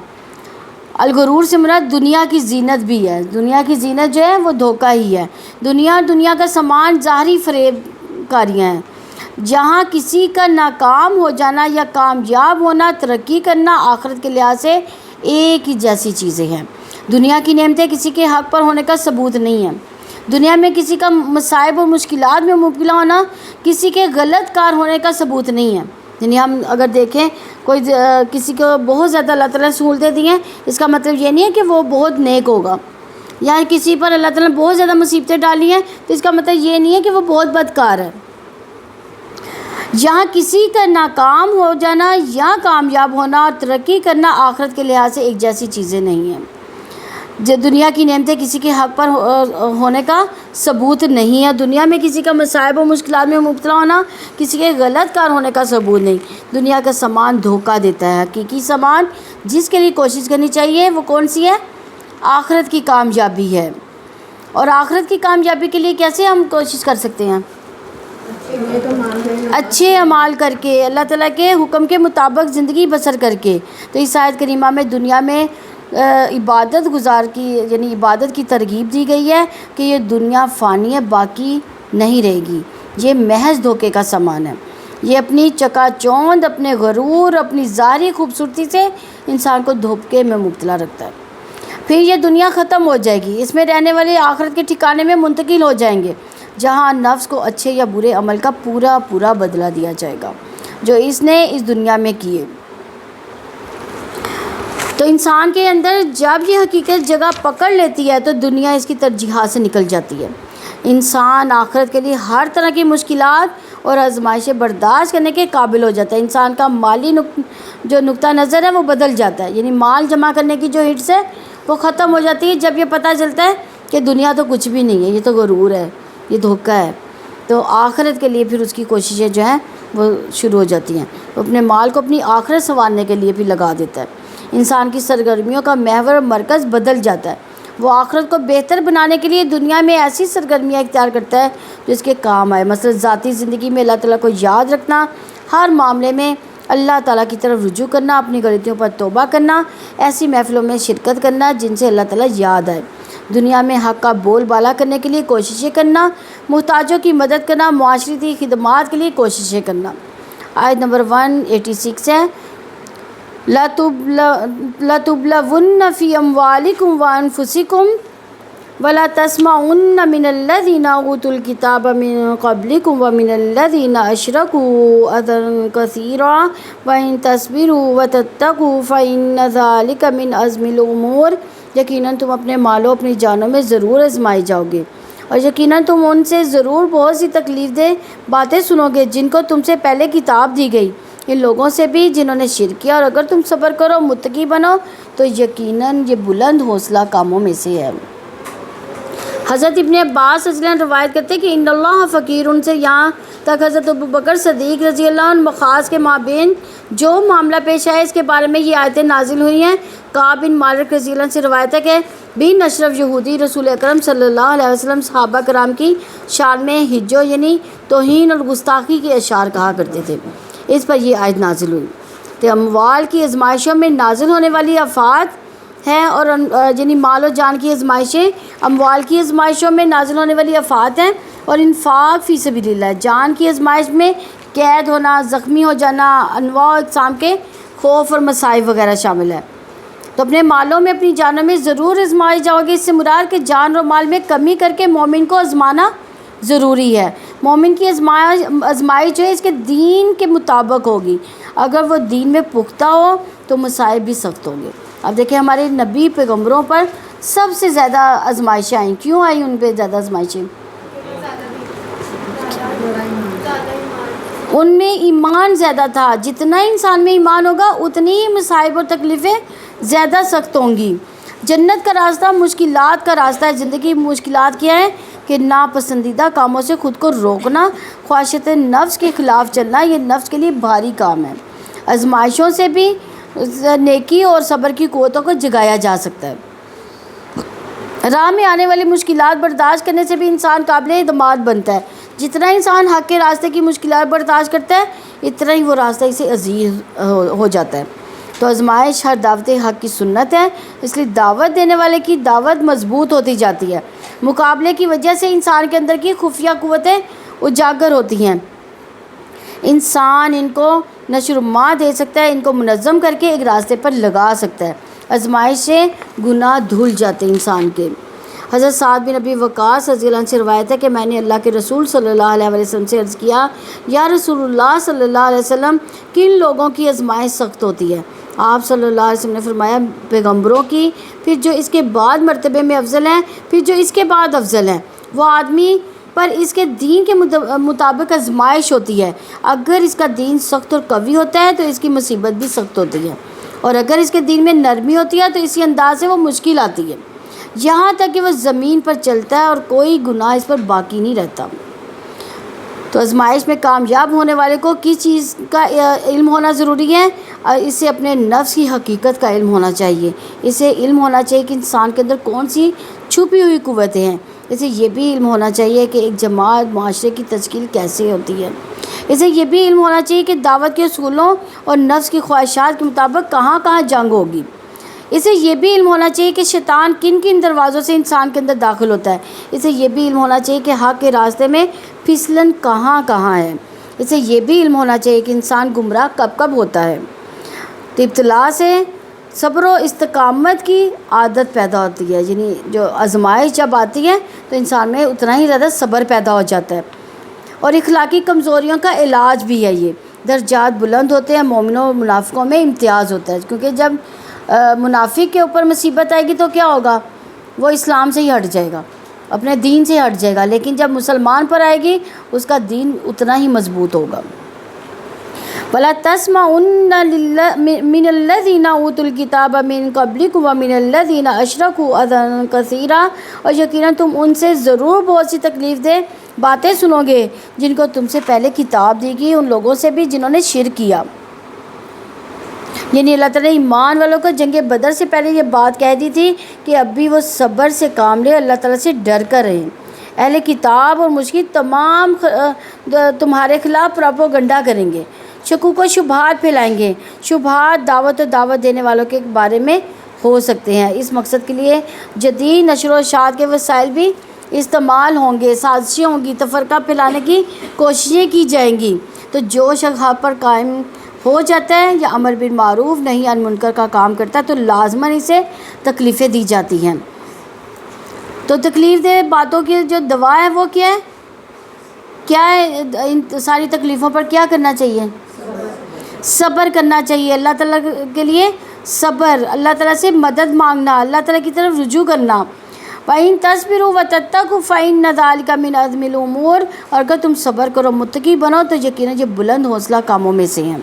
الغرور سے مراد دنیا کی زینت بھی ہے۔ دنیا کی زینت جو ہے وہ دھوکہ ہی ہے۔ دنیا کا سامان ظاہری فریب کاریاں ہیں۔ جہاں کسی کا ناکام ہو جانا یا کامیاب ہونا، ترقی کرنا آخرت کے لحاظ سے ایک ہی جیسی چیزیں ہیں۔ دنیا کی نعمتیں کسی کے حق پر ہونے کا ثبوت نہیں ہے۔ دنیا میں کسی کا مصائب و مشکلات میں مبتلا ہونا کسی کے غلط کار ہونے کا ثبوت نہیں ہے۔ یعنی ہم اگر دیکھیں کوئی کسی کو بہت زیادہ اللہ تعالیٰ نے سہولتیں دی ہیں، اس کا مطلب یہ نہیں ہے کہ وہ بہت نیک ہوگا، یا کسی پر اللہ تعالیٰ نے بہت زیادہ مصیبتیں ڈالی ہیں تو اس کا مطلب یہ نہیں ہے کہ وہ بہت بدکار ہے۔ جہاں کسی کا ناکام ہو جانا یا کامیاب ہونا اور ترقی کرنا آخرت کے لحاظ سے ایک جیسی چیزیں نہیں ہیں۔ جو دنیا کی نعمتیں کسی کے حق پر ہونے کا ثبوت نہیں ہے۔ دنیا میں کسی کا مصائب و مشکلات میں مبتلا ہونا کسی کے غلط کار ہونے کا ثبوت نہیں۔ دنیا کا سامان دھوکہ دیتا ہے۔ حقیقی سامان جس کے لیے کوشش کرنی چاہیے وہ کون سی ہے؟ آخرت کی کامیابی ہے۔ اور آخرت کی کامیابی کے لیے کیسے ہم کوشش کر سکتے ہیں؟ اچھے اعمال کر کے، اللہ تعالیٰ کے حکم کے مطابق زندگی بسر کر کے۔ تو اس آیت کریمہ میں دنیا میں عبادت گزار کی یعنی عبادت کی ترغیب دی گئی ہے کہ یہ دنیا فانی ہے، باقی نہیں رہے گی، یہ محض دھوکے کا سامان ہے۔ یہ اپنی چکا چوند، اپنے غرور، اپنی ظاہری خوبصورتی سے انسان کو دھوکے میں مبتلا رکھتا ہے۔ پھر یہ دنیا ختم ہو جائے گی، اس میں رہنے والے آخرت کے ٹھکانے میں منتقل ہو جائیں گے، جہاں نفس کو اچھے یا برے عمل کا پورا پورا بدلہ دیا جائے گا جو اس نے اس دنیا میں کیے۔ تو انسان کے اندر جب یہ حقیقت جگہ پکڑ لیتی ہے تو دنیا اس کی ترجیحات سے نکل جاتی ہے۔ انسان آخرت کے لیے ہر طرح کی مشکلات اور آزمائشیں برداشت کرنے کے قابل ہو جاتا ہے۔ انسان کا مالی جو نقطہ نظر ہے وہ بدل جاتا ہے، یعنی مال جمع کرنے کی جو ہٹس ہے وہ ختم ہو جاتی ہے جب یہ پتہ چلتا ہے کہ دنیا تو کچھ بھی نہیں ہے، یہ تو غرور ہے، یہ دھوکہ ہے۔ تو آخرت کے لیے پھر اس کی کوششیں جو ہیں وہ شروع ہو جاتی ہیں۔ وہ اپنے مال کو اپنی آخرت سنوارنے کے لیے بھی لگا دیتا ہے۔ انسان کی سرگرمیوں کا محور مرکز بدل جاتا ہے۔ وہ آخرت کو بہتر بنانے کے لیے دنیا میں ایسی سرگرمیاں اختیار کرتا ہے جو اس کے کام آئے۔ مثلا ذاتی زندگی میں اللہ تعالیٰ کو یاد رکھنا، ہر معاملے میں اللہ تعالیٰ کی طرف رجوع کرنا، اپنی غلطیوں پر توبہ کرنا، ایسی محفلوں میں شرکت کرنا جن سے اللہ تعالیٰ یاد آئے، دنیا میں حق کا بول بالا کرنے کے لیے کوششیں کرنا، محتاجوں کی مدد کرنا، معاشرتی خدمات کے لیے کوششیں کرنا۔ آیت نمبر 186 ہے لَتُبْلَوُنَّ فِي أَمْوَالِكُمْ وَأَنفُسِكُمْ وَلَا تَسْمَعُنَّ مِنَ الَّذِينَ أُوتُوا الْكِتَابَ مِن قَبْلِكُمْ وَمِنَ الَّذِينَ أَشْرَكُوا أَذًى كَثِيرًا وَإِن تَصْبِرُوا وَتَتَّقُوا فَإِنَّ ذَلِكَ مِنْ عَزْمِ الْأُمُورِ، یقیناً تم اپنے مالوں اپنی جانوں میں ضرور آزمائے جاؤ گے، اور یقیناً تم ان سے ضرور بہت سی تکلیف دہ باتیں سنو گے جن کو تم سے پہلے کتاب دی گئی، ان لوگوں سے بھی جنہوں نے شرک کیا، اور اگر تم صبر کرو متقی بنو تو یقیناً یہ بلند حوصلہ کاموں میں سے ہے۔ حضرت ابن عباس رضی اللہ عنہ روایت کرتے ہیں کہ ان اللہ فقیر، ان سے یہاں تک حضرت ابوبکر صدیق رضی اللہ عنہ مخاص کے مابین جو معاملہ پیش آیا اس کے بارے میں یہ آیتیں نازل ہوئی ہیں۔ کعب بن مالک رضی اللہ عنہ سے روایت ہے کہ بن اشرف یہودی رسول اکرم صلی اللہ علیہ وسلم صحابہ کرام کی شان میں ہجو یعنی توہین اور گستاخی کے اشعار کہا کرتے تھے۔ اس پر یہ آیت نازل ہوئی۔ تو اموال کی آزمائشوں میں نازل ہونے والی آفات ہیں، اور یعنی مال و جان کی آزمائشیں اموال کی آزمائشوں میں نازل ہونے والی آفات ہیں، اور انفاق فی سبیل اللہ. جان کی آزمائش میں قید ہونا، زخمی ہو جانا، انواع و اقسام کے خوف اور مصائب وغیرہ شامل ہے. تو اپنے مالوں میں، اپنی جانوں میں ضرور آزمائے جاؤ گے. اس سے مراد کہ جان اور مال میں کمی کر کے مومن کو آزمانا ضروری ہے. مومن کی آزمائش جو ہے اس کے دین کے مطابق ہوگی. اگر وہ دین میں پختہ ہو تو مصائب بھی سخت ہوں گے. اب دیکھیں ہمارے نبی پیغمبروں پر سب سے زیادہ آزمائشیں آئیں. کیوں آئیں ان پہ زیادہ آزمائشیں؟ ان میں ایمان زیادہ تھا. جتنا انسان میں ایمان ہوگا اتنی ہی مصائب اور تکلیفیں زیادہ سخت ہوں گی. جنت کا راستہ مشکلات کا راستہ ہے. زندگی مشکلات کیا ہے کہ ناپسندیدہ کاموں سے خود کو روکنا، خواہشات نفس کے خلاف چلنا، یہ نفس کے لیے بھاری کام ہے. آزمائشوں سے بھی نیکی اور صبر کی قوتوں کو جگایا جا سکتا ہے. راہ میں آنے والی مشکلات برداشت کرنے سے بھی انسان قابل اعتماد بنتا ہے. جتنا انسان حق کے راستے کی مشکلات برداشت کرتا ہے اتنا ہی وہ راستہ اسے عزیز ہو جاتا ہے. تو آزمائش ہر دعوت حق کی سنت ہے، اس لیے دعوت دینے والے کی دعوت مضبوط ہوتی جاتی ہے. مقابلے کی وجہ سے انسان کے اندر کی خفیہ قوتیں اجاگر ہوتی ہیں. انسان ان کو نشر و ما دے سکتا ہے، ان کو منظم کر کے ایک راستے پر لگا سکتا ہے. آزمائش سے گناہ دھل جاتے انسان کے. حضرت سعد بن ابی وقاص رضی اللہ عنہ سے روایت ہے کہ میں نے اللہ کے رسول صلی اللہ علیہ وسلم سے عرض کیا، یا رسول اللہ صلی اللہ علیہ وسلم، کن لوگوں کی آزمائش سخت ہوتی ہے؟ آپ صلی اللہ علیہ وسلم نے فرمایا، پیغمبروں کی، پھر جو اس کے بعد مرتبے میں افضل ہیں، پھر جو اس کے بعد افضل ہیں. وہ آدمی پر اس کے دین کے مطابق آزمائش ہوتی ہے. اگر اس کا دین سخت اور قوی ہوتا ہے تو اس کی مصیبت بھی سخت ہوتی ہے، اور اگر اس کے دین میں نرمی ہوتی ہے تو اسی انداز سے وہ مشکل آتی ہے، یہاں تک کہ وہ زمین پر چلتا ہے اور کوئی گناہ اس پر باقی نہیں رہتا. تو آزمائش میں کامیاب ہونے والے کو کس چیز کا علم ہونا ضروری ہے؟ اسے اپنے نفس کی حقیقت کا علم ہونا چاہیے. اسے علم ہونا چاہیے کہ انسان کے اندر کون سی چھپی ہوئی قوتیں ہیں. اسے یہ بھی علم ہونا چاہیے کہ ایک جماعت معاشرے کی تشکیل کیسے ہوتی ہے. اسے یہ بھی علم ہونا چاہیے کہ دعوت کے اصولوں اور نفس کی خواہشات کے مطابق کہاں کہاں جنگ ہوگی. اسے یہ بھی علم ہونا چاہیے کہ شیطان کن کن دروازوں سے انسان کے اندر داخل ہوتا ہے. اسے یہ بھی علم ہونا چاہیے کہ حق کے راستے میں پھسلن کہاں کہاں ہے. اسے یہ بھی علم ہونا چاہیے کہ انسان گمراہ کب کب ہوتا ہے. تو ابتلا سے صبر و استقامت کی عادت پیدا ہوتی ہے. یعنی جو آزمائش جب آتی ہے تو انسان میں اتنا ہی زیادہ صبر پیدا ہو جاتا ہے. اور اخلاقی کمزوریوں کا علاج بھی ہے. یہ درجات بلند ہوتے ہیں. مومنوں اور منافقوں میں امتیاز ہوتا ہے، کیونکہ جب منافق کے اوپر مصیبت آئے گی تو کیا ہوگا؟ وہ اسلام سے ہی ہٹ جائے گا، اپنے دین سے ہٹ جائے گا. لیکن جب مسلمان پر آئے گی اس کا دین اتنا ہی مضبوط ہوگا. وَلَا تَسْمَعُنَّ مِنَ الَّذِينَ أُوتُوا الْكِتَابَ مِن قَبْلِكُمْ وَمِنَ الَّذِينَ أَشْرَكُوا أَذًى كَثِيرًا، اور یقیناً تم ان سے ضرور بہت سی تکلیف دہ باتیں سنو گے جن کو تم سے پہلے کتاب دی گئی، ان لوگوں سے بھی جنہوں نے شرک کیا. یعنی اللہ تعالیٰ نے ایمان والوں کو جنگ بدر سے پہلے یہ بات کہہ دی تھی کہ اب بھی وہ صبر سے کام لے، اللہ تعالیٰ سے ڈر کر رہیں. اہل کتاب اور مشرک تمام تمہارے خلاف پروپیگنڈا کریں گے، شکوک و شبہات پھیلائیں گے. شبہات دعوت دینے والوں کے بارے میں ہو سکتے ہیں. اس مقصد کے لیے جدید نشر و اشاعت کے وسائل بھی استعمال ہوں گے، سازشیں ہوں گی، تفرقہ پھیلانے کی کوششیں کی جائیں گی. تو جو شخص حق پر قائم ہو جاتا ہے یا امر بالمعروف نہی عن منکر کا کام کرتا ہے تو لازماً اسے تکلیفیں دی جاتی ہیں. تو تکلیف دہ باتوں کی جو دوا ہے وہ کیا ہے؟ کیا ہے؟ ان ساری تکلیفوں پر کیا کرنا چاہیے؟ صبر کرنا چاہیے. اللہ تعالیٰ کے لیے صبر، اللہ تعالیٰ سے مدد مانگنا، اللہ تعالیٰ کی طرف رجوع کرنا. وَإِن تَصْبِرُوا وَتَتَّقُوا فَإِنَّ ذَلِكَ مِنْ عَزْمِ الْأُمُورِ، اور اگر تم صبر کرو متقی بنو تو یقیناً یہ بلند حوصلہ کاموں میں سے ہیں.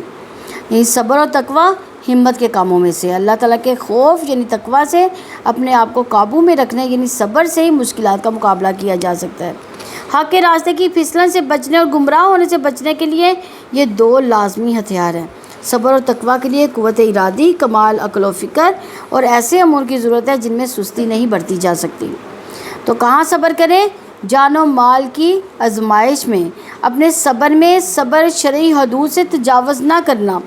یعنی صبر و تقوی ہمت کے کاموں میں سے. اللہ تعالیٰ کے خوف یعنی تقوی سے اپنے آپ کو قابو میں رکھنے، یعنی صبر سے ہی مشکلات کا مقابلہ کیا جا سکتا ہے. حق کے راستے کی پھسلن سے بچنے اور گمراہ ہونے سے بچنے کے لیے یہ دو لازمی ہتھیار ہیں. صبر اور تقوی کے لیے قوت ارادی، کمال عقل و فکر اور ایسے امور کی ضرورت ہے جن میں سستی نہیں برتی جا سکتی. تو کہاں صبر کریں؟ جان و مال کی آزمائش میں. اپنے صبر میں صبر شرعی حدود سے تجاوز نہ کرنا،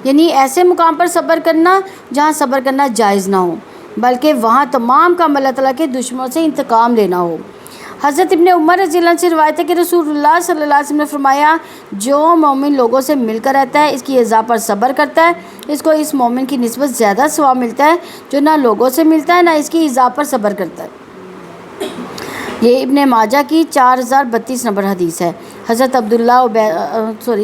یعنی ایسے مقام پر صبر کرنا جہاں صبر کرنا جائز نہ ہو، بلکہ وہاں تمام کام اللہ تعالیٰ کے دشمنوں سے انتقام لینا ہو. حضرت ابن عمر رضی اللہ عنہ سے روایت ہے کہ رسول اللہ صلی اللہ علیہ وسلم نے فرمایا جو مومن لوگوں سے مل کر رہتا ہے اس کی اذا پر صبر کرتا ہے اس کو اس مومن کی نسبت زیادہ ثواب ملتا ہے جو نہ لوگوں سے ملتا ہے نہ اس کی اذا پر صبر کرتا ہے۔ یہ ابن ماجہ کی 4032 نمبر حدیث ہے۔ حضرت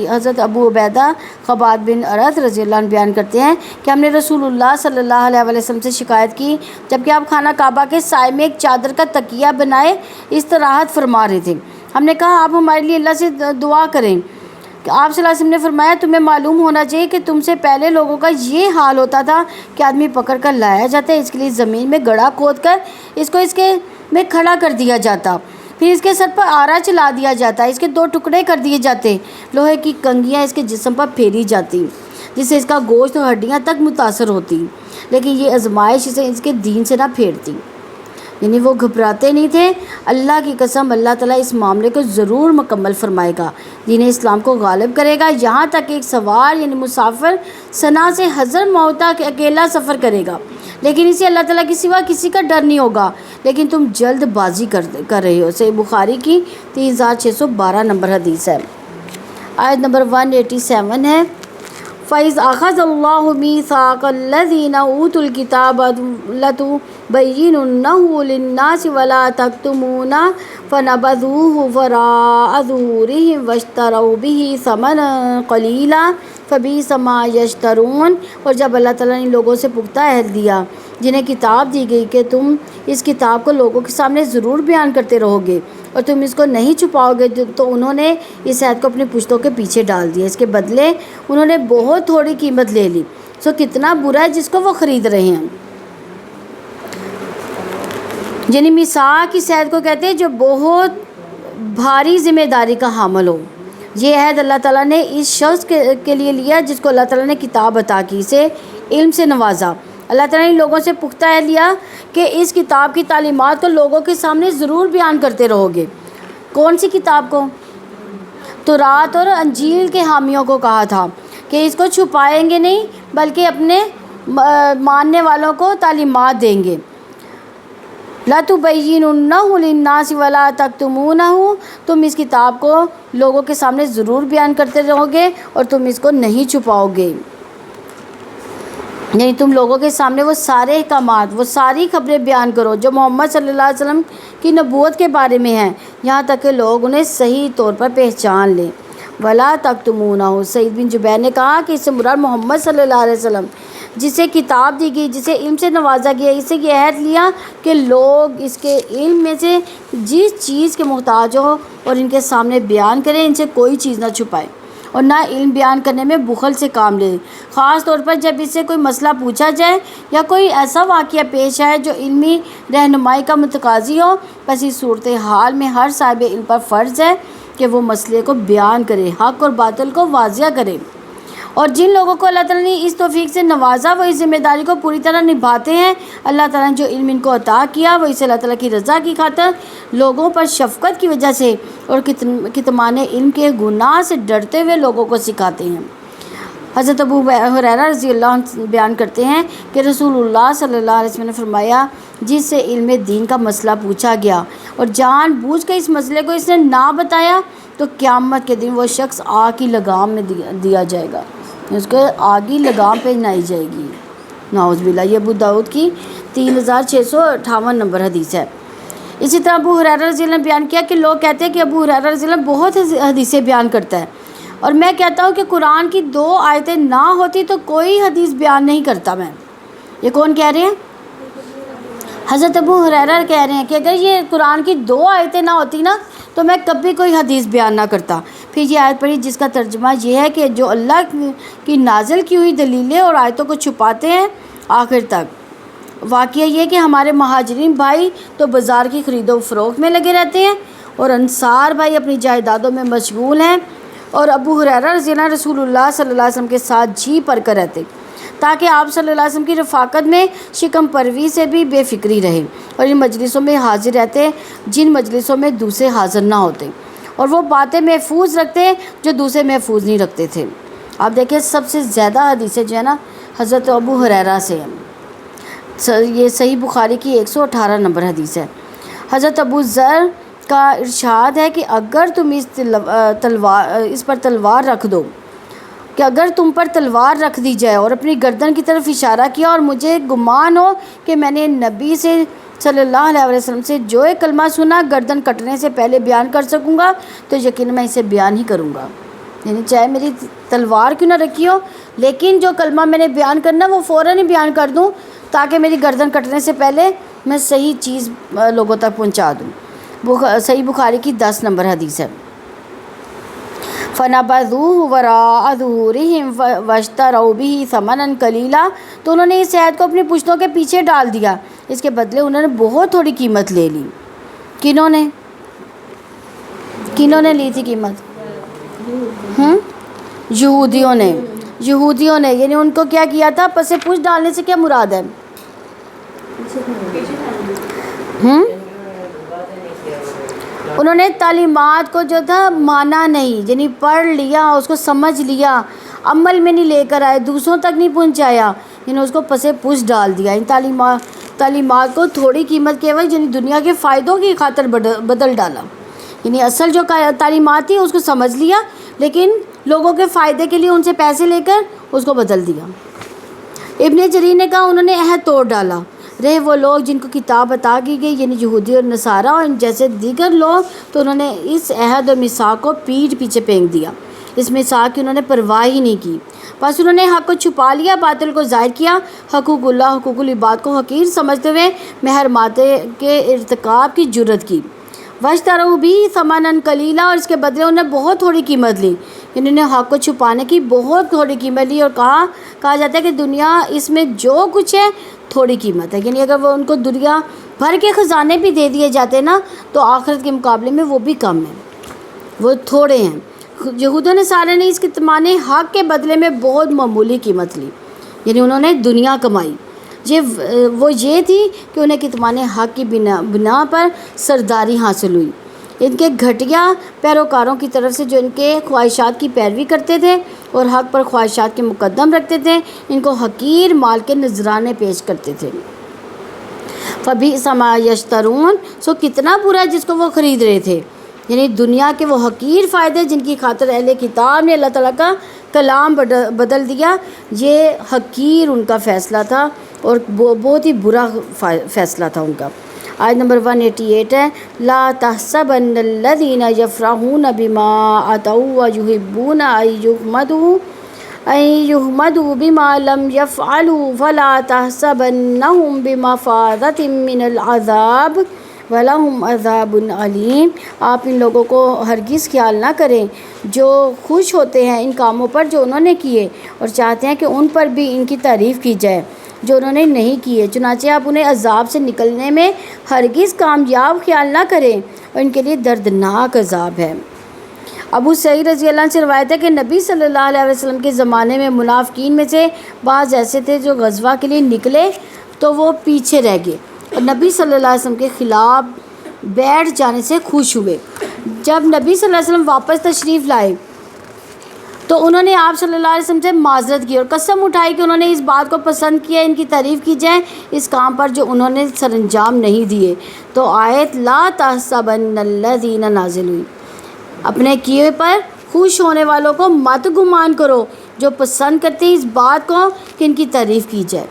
حضرت ابو عبیدہ خباب بن ارد رضی اللہ عنہ بیان کرتے ہیں کہ ہم نے رسول اللہ صلی اللہ علیہ وسلم سے شکایت کی جبکہ آپ خانہ کعبہ کے سائے میں ایک چادر کا تکیہ بنائے استراحت فرما رہے تھے۔ ہم نے کہا آپ ہمارے لیے اللہ سے دعا کریں۔ آپ صلی اللہ علیہ وسلم نے فرمایا تمہیں معلوم ہونا چاہیے کہ تم سے پہلے لوگوں کا یہ حال ہوتا تھا کہ آدمی پکڑ کر لایا جاتا ہے، اس کے لیے زمین میں گڑھا کھود کر اس کو کے میں کھڑا کر دیا جاتا، پھر اس کے سر پر آرا چلا دیا جاتا، اس کے 2 ٹکڑے کر دیے جاتے، لوہے کی کنگھیاں اس کے جسم پر پھیری جاتی جس سے اس کا گوشت اور ہڈیاں تک متاثر ہوتی، لیکن یہ آزمائش اسے اس کے دین سے نہ پھیرتی، یعنی وہ گھبراتے نہیں تھے۔ اللہ کی قسم اللہ تعالیٰ اس معاملے کو ضرور مکمل فرمائے گا، دین اسلام کو غالب کرے گا، یہاں تک ایک سوار یعنی مسافر صنعاء سے حضرت موت تک اکیلا سفر کرے گا، لیکن اسے اللہ تعالیٰ کے سوا کسی کا ڈر نہیں ہوگا، لیکن تم جلد بازی کر رہے ہو۔ صحیح بخاری کی 3612 نمبر حدیث ہے۔ آیت نمبر 187 ہے فَإِذْ أَخَذَ اللَّهُ مِيثَاقَ الَّذِينَ أُوتُوا الْكِتَابَ لَتُبَيِّنُنَّهُ لِلنَّاسِ وَلَا تَكْتُمُونَهُ فَنَبَذُوهُ وَرَاءَ ظُهُورِهِمْ وَاشْتَرَوْا بِهِ ثَمَنًا قَلِيلًا فَبِئْسَ مَا يَشْتَرُونَ۔ اور جب اللہ تعالیٰ نے لوگوں سے پختہ عہد دیا جنہیں کتاب دی گئی کہ تم اس کتاب کو لوگوں کے سامنے ضرور بیان کرتے رہو گے اور تم اس کو نہیں چھپاؤ گے، تو انہوں نے اس عہد کو اپنی پشتوں کے پیچھے ڈال دیا، اس کے بدلے انہوں نے بہت تھوڑی قیمت لے لی، سو کتنا برا ہے جس کو وہ خرید رہے ہیں۔ یعنی میثاق اس عہد کو کہتے ہیں جو بہت بھاری ذمہ داری کا حامل ہو۔ یہ عہد اللہ تعالیٰ نے اس شخص کے لیے لیا جس کو اللہ تعالیٰ نے کتاب عطا کی، اسے علم سے نوازا۔ اللہ تعالیٰ نے لوگوں سے پختہ عہد لیا کہ اس کتاب کی تعلیمات کو لوگوں کے سامنے ضرور بیان کرتے رہو گے۔ کون سی کتاب کو؟ تورات اور انجیل کے حامیوں کو کہا تھا کہ اس کو چھپائیں گے نہیں بلکہ اپنے ماننے والوں کو تعلیمات دیں گے۔ لَتُبَيِّنُنَّهُ لِلنَّاسِ وَلَا تَكْتُمُونَهُ، تم اس کتاب کو لوگوں کے سامنے ضرور بیان کرتے رہو گے اور تم اس کو نہیں چھپاؤ گے، یعنی تم لوگوں کے سامنے وہ سارے احکامات، وہ ساری خبریں بیان کرو جو محمد صلی اللہ علیہ وسلم کی نبوت کے بارے میں ہیں، یہاں تک کہ لوگ انہیں صحیح طور پر پہچان لیں۔ وَلَا تَكْتُمُونَهُ، سعید بن جبیر نے کہا کہ اس سے مراد محمد صلی اللہ علیہ وسلم جسے کتاب دی گئی، جسے علم سے نوازا گیا، اس سے یہ عہد لیا کہ لوگ اس کے علم میں سے جس چیز کے محتاج ہو اور ان کے سامنے بیان کریں، ان سے کوئی چیز نہ چھپائے اور نہ علم بیان کرنے میں بخل سے کام لے، خاص طور پر جب اس سے کوئی مسئلہ پوچھا جائے یا کوئی ایسا واقعہ پیش آئے جو علمی رہنمائی کا متقاضی ہو، بس اس صورتحال میں ہر صاحب علم پر فرض ہے کہ وہ مسئلے کو بیان کرے، حق اور باطل کو واضح کرے، اور جن لوگوں کو اللہ تعالیٰ نے اس توفیق سے نوازا وہ اس ذمہ داری کو پوری طرح نبھاتے ہیں۔ اللہ تعالیٰ نے جو علم ان کو عطا کیا وہ اسے اللہ تعالیٰ کی رضا کی خاطر لوگوں پر شفقت کی وجہ سے اور کتمان علم کے گناہ سے ڈرتے ہوئے لوگوں کو سکھاتے ہیں۔ حضرت ابو ہریرہ رضی اللہ عنہ بیان کرتے ہیں کہ رسول اللہ صلی اللہ علیہ وسلم نے فرمایا جس سے علم دین کا مسئلہ پوچھا گیا اور جان بوجھ کر اس مسئلے کو اس نے نہ بتایا تو قیامت کے دن وہ شخص آگ کی لگام میں دیا جائے گا، اس کو آگی لگام پہنائی جائے گی، نعوذ باللہ۔ یہ ابو داؤد کی 3658 نمبر حدیث ہے۔ اسی طرح ابو ہریرہ رضی اللہ عنہ بیان کیا کہ لوگ کہتے ہیں کہ ابو ہریرہ رضی اللہ عنہ بہت حدیثیں بیان کرتا ہے، اور میں کہتا ہوں کہ قرآن کی 2 آیتیں نہ ہوتی تو کوئی حدیث بیان نہیں کرتا میں۔ یہ کون کہہ رہے ہیں؟ حضرت ابو ہریرہ کہہ رہے ہیں کہ اگر یہ قرآن کی 2 آیتیں نہ ہوتی نا تو میں کبھی کوئی حدیث بیان نہ کرتا۔ پھر یہ آیت پڑھی جس کا ترجمہ یہ ہے کہ جو اللہ کی نازل کی ہوئی دلیلیں اور آیتوں کو چھپاتے ہیں آخر تک۔ واقعہ یہ کہ ہمارے مہاجرین بھائی تو بازار کی خرید و فروخت میں لگے رہتے ہیں اور انصار بھائی اپنی جائیدادوں میں مشغول ہیں، اور ابو ہریرہ رضی اللہ عنہ رسول اللہ صلی اللہ علیہ وسلم کے ساتھ جی پڑھ کر رہتے تاکہ آپ صلی اللہ علیہ وسلم کی رفاقت میں شکم پروی سے بھی بے فکری رہے، اور ان مجلسوں میں حاضر رہتے جن مجلسوں میں دوسرے حاضر نہ ہوتے، اور وہ باتیں محفوظ رکھتے جو دوسرے محفوظ نہیں رکھتے تھے۔ آپ دیکھیں سب سے زیادہ حدیثیں جو ہے نا حضرت ابو ہریرہ سے ہیں۔ یہ صحیح بخاری کی 118 نمبر حدیث ہے۔ حضرت ابو ذر کا ارشاد ہے کہ اگر تم اس پر تلوار رکھ دو، کہ اگر تم پر تلوار رکھ دی جائے اور اپنی گردن کی طرف اشارہ کیا اور مجھے گمان ہو کہ میں نے نبی سے صلی اللہ علیہ وسلم سے جو ایک کلمہ سنا گردن کٹنے سے پہلے بیان کر سکوں گا تو یقین میں اسے بیان ہی کروں گا. یعنی چاہے میری تلوار کیوں نہ رکھی ہو، لیکن جو کلمہ میں نے بیان کرنا وہ فوراً ہی بیان کر دوں تاکہ میری گردن کٹنے سے پہلے میں صحیح چیز لوگوں تک پہنچا دوں. صحیح بخاری کی 10 نمبر حدیث ہے. فَنَبَذُوهُ وَرَاءَ ظُهُورِهِمْ وَاشْتَرَوْا بِهِ ثَمَنًا قَلِيلًا، تو انہوں نے اس عہد کو اپنی پشتوں کے پیچھے ڈال دیا، اس کے بدلے انہوں نے بہت تھوڑی قیمت لے لی. کنہوں نے لی تھی قیمت؟ یہودیوں نے. یعنی ان کو کیا کیا تھا؟ پس پوچھ ڈالنے سے کیا مراد ہے؟ انہوں نے تعلیمات کو جو تھا مانا نہیں، یعنی پڑھ لیا، اس کو سمجھ لیا، عمل میں نہیں لے کر آئے، دوسروں تک نہیں پہنچایا، یعنی اس کو پس پوچھ ڈال دیا. ان تعلیمات کو تھوڑی قیمت کے عوض یعنی دنیا کے فائدوں کی خاطر بدل ڈالا. یعنی اصل جو تعلیمات تھی اس کو سمجھ لیا، لیکن لوگوں کے فائدے کے لیے ان سے پیسے لے کر اس کو بدل دیا. ابن جریر نے کہا انہوں نے عہد توڑ ڈالا. رہے وہ لوگ جن کو کتاب عطا کی گئی یعنی یہودی اور نصارہ اور جیسے دیگر لوگ، تو انہوں نے اس عہد اور میثاق کو پیٹھ پیچھے پھینک دیا. اس میثاق کی انہوں نے پرواہ ہی نہیں کی. بس انہوں نے حق کو چھپا لیا، باطل کو ظاہر کیا، حقوق اللہ حقوق العباد کو حقیر سمجھتے ہوئے محرمات کے ارتکاب کی جرت کی. واشتروا بِهِ ثَمَنًا قَلِيلًا، اور اس کے بدلے انہوں نے بہت تھوڑی قیمت لی. انہوں نے حق کو چھپانے کی بہت تھوڑی قیمت لی، اور کہا جاتا ہے کہ دنیا اس میں جو کچھ ہے تھوڑی قیمت ہے. یعنی اگر وہ ان کو دنیا بھر کے خزانے بھی دے دیے جاتے نا تو آخرت کے مقابلے میں وہ بھی کم ہیں، وہ تھوڑے ہیں. یہود و نصارہ نے اس کتمان حق کے بدلے میں بہت معمولی قیمت لی، یعنی انہوں نے دنیا کمائی. یہ تھی کہ انہیں کتمان حق کی بنا پر سرداری حاصل ہوئی. ان کے گھٹیا پیروکاروں کی طرف سے جو ان کے خواہشات کی پیروی کرتے تھے اور حق پر خواہشات کے مقدم رکھتے تھے، ان کو حقیر مال کے نذرانے پیش کرتے تھے. فَبِئْسَ مَا يَشْتَرُونَ، سو کتنا برا ہے جس کو وہ خرید رہے تھے. یعنی دنیا کے وہ حقیر فائدے جن کی خاطر اہل کتاب نے اللہ تعالیٰ کا کلام بدل دیا، یہ حقیر ان کا فیصلہ تھا اور بہت ہی برا فیصلہ تھا ان کا. آیت نمبر 188 ہے، لا تحسبن الذین یفرحون بما اتوا ویحبون ان یحمدوا بما لم یفعلوا فلا تحسبنہم بمفازۃ من العذاب وَلَهُمْ عَذَابٌ عَلِيمٌ. آپ ان لوگوں کو ہرگز خیال نہ کریں جو خوش ہوتے ہیں ان کاموں پر جو انہوں نے کیے اور چاہتے ہیں کہ ان پر بھی ان کی تعریف کی جائے جو انہوں نے نہیں کیے. چنانچہ آپ انہیں عذاب سے نکلنے میں ہرگز کامیاب خیال نہ کریں اور ان کے لیے دردناک عذاب ہے. ابو سعید رضی اللہ عنہ سے روایت ہے کہ نبی صلی اللہ علیہ وسلم کے زمانے میں منافقین میں سے بعض ایسے تھے جو غزوہ کے لیے نکلے تو وہ پیچھے رہ گئے اور نبی صلی اللہ علیہ وسلم کے خلاف بیٹھ جانے سے خوش ہوئے. جب نبی صلی اللہ علیہ وسلم واپس تشریف لائے تو انہوں نے آپ صلی اللہ علیہ وسلم سے معذرت کی اور قسم اٹھائی کہ انہوں نے اس بات کو پسند کیا ان کی تعریف کی جائے اس کام پر جو انہوں نے سر انجام نہیں دیے. تو آیت لا تحسبن الذین نازل ہوئی. اپنے کیے پر خوش ہونے والوں کو مت گمان کرو جو پسند کرتے ہیں اس بات کو کہ ان کی تعریف کی جائے.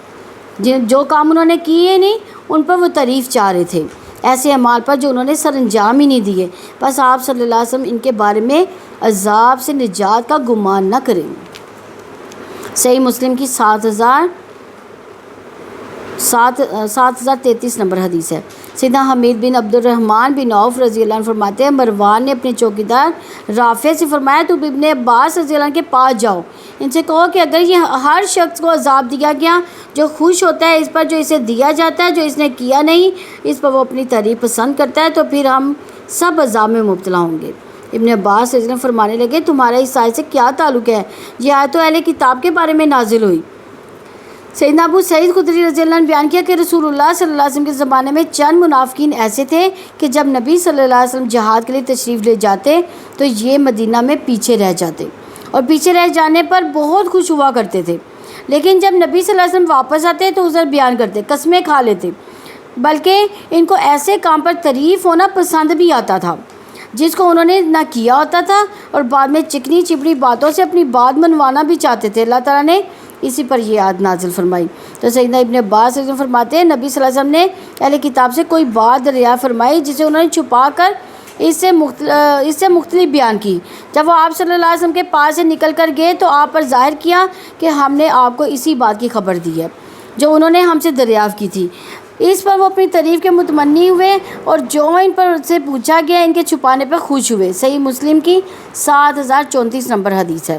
جو کام انہوں نے کیے نہیں ان پر وہ تعریف چاہ رہے تھے، ایسے اعمال پر جو انہوں نے سر انجام ہی نہیں دیے. بس آپ صلی اللہ علیہ وسلم ان کے بارے میں عذاب سے نجات کا گمان نہ کریں. صحیح مسلم کی 7033 نمبر حدیث ہے. سیدنا حمید بن عبد الرحمن بن عوف رضی اللہ عنہ فرماتے ہیں مروان نے اپنے چوکیدار رافع سے فرمایا تو ابن عباس رضی اللہ عنہ کے پاس جاؤ، ان سے کہو کہ اگر یہ ہر شخص کو عذاب دیا گیا جو خوش ہوتا ہے اس پر جو اسے دیا جاتا ہے، جو اس نے کیا نہیں اس پر وہ اپنی تعریف پسند کرتا ہے، تو پھر ہم سب عذاب میں مبتلا ہوں گے. ابن عباس رضی اللہ عنہ فرمانے لگے تمہارا اس آیت سے کیا تعلق ہے؟ یہ آیت تو اہل کتاب کے بارے میں نازل ہوئی. سیدنا ابو سعید خدری رضی اللہ عنہ بیان کیا کہ رسول اللہ صلی اللہ علیہ وسلم کے زمانے میں چند منافقین ایسے تھے کہ جب نبی صلی اللہ علیہ وسلم جہاد کے لیے تشریف لے جاتے تو یہ مدینہ میں پیچھے رہ جاتے اور پیچھے رہ جانے پر بہت خوش ہوا کرتے تھے، لیکن جب نبی صلی اللہ علیہ وسلم واپس آتے تو عذر بیان کرتے، قسمیں کھا لیتے بلکہ ان کو ایسے کام پر تعریف ہونا پسند بھی آتا تھا جس کو انہوں نے نہ کیا ہوتا تھا، اور بعد میں چکنی چپڑی باتوں سے اپنی بات منوانا بھی چاہتے تھے۔ اللہ تعالیٰ نے اسی پر یہ آیت نازل فرمائی۔ تو سیدنا ابن عباس فرماتے ہیں نبی صلی اللہ علیہ وسلم نے اہل کتاب سے کوئی بات دریافت فرمائی جسے انہوں نے چھپا کر اس سے مختلف بیان کی۔ جب وہ آپ صلی اللہ علیہ وسلم کے پاس سے نکل کر گئے تو آپ پر ظاہر کیا کہ ہم نے آپ کو اسی بات کی خبر دی ہے جو انہوں نے ہم سے دریافت کی تھی۔ اس پر وہ اپنی تعریف کے متمنی ہوئے اور جو ان پر سے پوچھا گیا ان کے چھپانے پر خوش ہوئے۔ صحیح مسلم کی 7034 نمبر حدیث ہے۔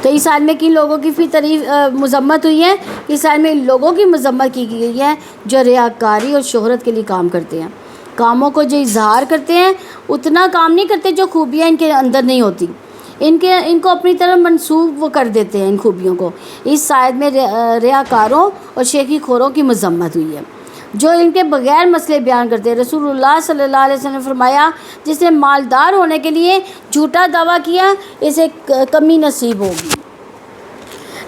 تو اس آیت میں کن لوگوں کی بھی تعریف مذمت ہوئی ہے؟ اس آیت میں ان لوگوں کی مذمت کی گئی ہے جو ریاکاری اور شہرت کے لیے کام کرتے ہیں، کاموں کو جو اظہار کرتے ہیں اتنا کام نہیں کرتے جو خوبیاں ان کے اندر نہیں ہوتی، ان کو اپنی طرف منسوب وہ کر دیتے ہیں ان خوبیوں کو۔ اس آیت میں ریاکاروں اور شیخی خوروں کی مذمت ہوئی ہے جو ان کے بغیر مسئلے بیان کرتے ہیں۔ رسول اللہ صلی اللہ علیہ وسلم نے فرمایا جس نے مالدار ہونے کے لیے جھوٹا دعویٰ کیا اسے کمی نصیب ہوگی۔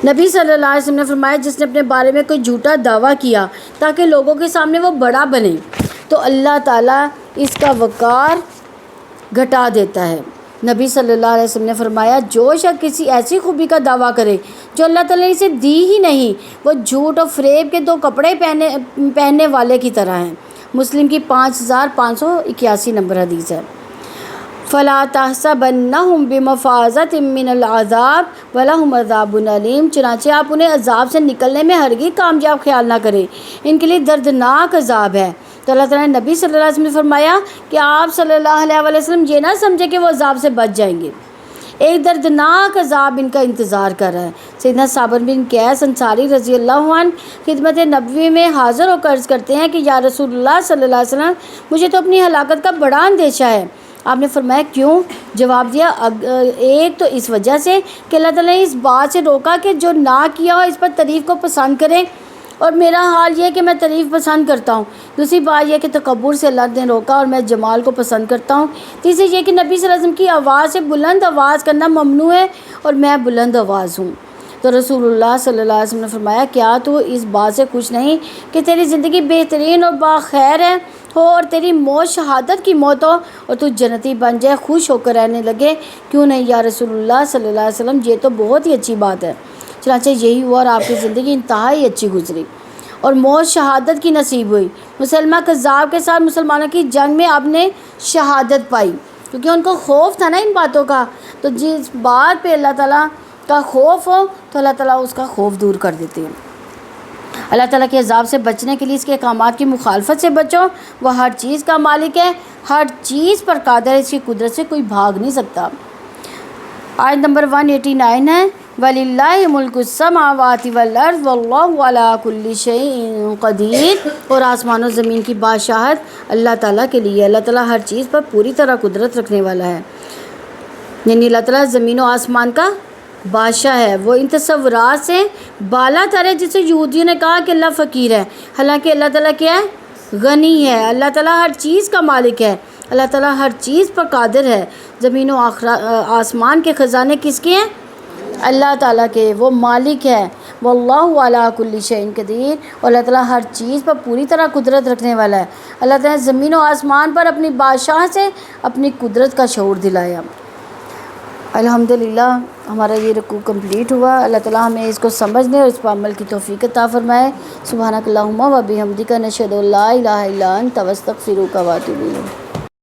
نبی صلی اللہ علیہ وسلم نے فرمایا جس نے اپنے بارے میں کوئی جھوٹا دعویٰ کیا تاکہ لوگوں کے سامنے وہ بڑا بنے تو اللہ تعالیٰ اس کا وقار گھٹا دیتا ہے۔ نبی صلی اللہ علیہ وسلم نے فرمایا جو شخص کسی ایسی خوبی کا دعویٰ کرے جو اللہ تعالیٰ نے اسے دی ہی نہیں وہ جھوٹ اور فریب کے 2 کپڑے پہننے والے کی طرح ہیں۔ مسلم کی 5581 نمبر حدیث ہے۔ فلا تحسبنہم بمفازۃ من العذاب ولہم عذاب علیم، چنانچہ آپ انہیں عذاب سے نکلنے میں ہرگز کامیاب خیال نہ کریں، ان کے لیے دردناک عذاب ہے۔ تو اللہ تعالیٰ نے نبی صلی اللہ علیہ وسلم نے فرمایا کہ آپ صلی اللہ علیہ وسلم یہ نہ سمجھے کہ وہ عذاب سے بچ جائیں گے، ایک دردناک عذاب ان کا انتظار کر رہا ہے۔ سیدنا صابر بن قیس انصاری رضی اللہ عنہ خدمت نبوی میں حاضر ہو کر عرض کرتے ہیں کہ یا رسول اللہ صلی اللہ علیہ وسلم مجھے تو اپنی ہلاکت کا بڑا اندیشہ ہے۔ آپ نے فرمایا کیوں؟ جواب دیا ایک تو اس وجہ سے کہ اللہ تعالیٰ نے اس بات سے روکا کہ جو نہ کیا ہو اس پر تعریف کو پسند کرے، اور میرا حال یہ کہ میں تعریف پسند کرتا ہوں۔ دوسری بات یہ کہ تکبر سے اللہ نے روکا اور میں جمال کو پسند کرتا ہوں۔ تیسری یہ کہ نبی صلی اللہ علیہ وسلم کی آواز سے بلند آواز کرنا ممنوع ہے اور میں بلند آواز ہوں۔ تو رسول اللہ صلی اللہ علیہ وسلم نے فرمایا کیا تو اس بات سے خوش نہیں کہ تیری زندگی بہترین اور باخیر ہو اور تیری موت شہادت کی موت ہو اور تو جنتی بن جائے، خوش ہو کر رہنے لگے؟ کیوں نہیں یا رسول اللہ صلی اللہ علیہ وسلم، یہ تو بہت ہی اچھی بات ہے۔ چنانچہ یہی ہوا اور آپ کی زندگی انتہائی اچھی گزری اور موت شہادت کی نصیب ہوئی۔ مسلمہ کذاب کے ساتھ مسلمانوں کی جنگ میں آپ نے شہادت پائی کیونکہ ان کو خوف تھا نا ان باتوں کا۔ تو جس بات پہ اللہ تعالیٰ کا خوف ہو تو اللہ تعالیٰ اس کا خوف دور کر دیتے ہیں۔ اللہ تعالیٰ کے عذاب سے بچنے کے لیے اس کے احکامات کی مخالفت سے بچو، وہ ہر چیز کا مالک ہے، ہر چیز پر قادر ہے، اس کی قدرت سے کوئی بھاگ نہیں سکتا۔ آیت نمبر 189 ہے وَلِلَّهِ مُلْكُ السَّمَاوَاتِ وَالْأَرْضِ وَاللَّهُ عَلَىٰ كُلِّ شَيْءٍ قَدِيرٌ، اور آسمان و زمین کی بادشاہت اللہ تعالیٰ کے لیے، اللہ تعالیٰ ہر چیز پر پوری طرح قدرت رکھنے والا ہے۔ یعنی اللہ تعالیٰ زمین و آسمان کا بادشاہ ہے، وہ ان تصورات سے بالا تر ہے جسے یہودیوں نے کہا کہ اللہ فقیر ہے، حالانکہ اللہ تعالیٰ کیا ہے؟ غنی ہے۔ اللہ تعالیٰ ہر چیز کا مالک ہے، اللہ تعالیٰ ہر چیز پر قادر ہے۔ زمین و آسمان کے خزانے کس کے ہیں؟ اللہ تعالیٰ کے، وہ مالک ہے۔ واللہ علیٰ کل شیء قدیر، اور اللہ تعالیٰ ہر چیز پر پوری طرح قدرت رکھنے والا ہے۔ اللہ تعالیٰ زمین و آسمان پر اپنی بادشاہ سے اپنی قدرت کا شعور دلایا۔ الحمدللہ ہمارا یہ رکوع کمپلیٹ ہوا۔ اللہ تعالیٰ ہمیں اس کو سمجھنے اور اس پر عمل کی توفیق عطا فرمائے۔ سبحانک اللہم و بحمدک، نشہد ان لا الہ الا انت، نستغفرک و نتوب الیک۔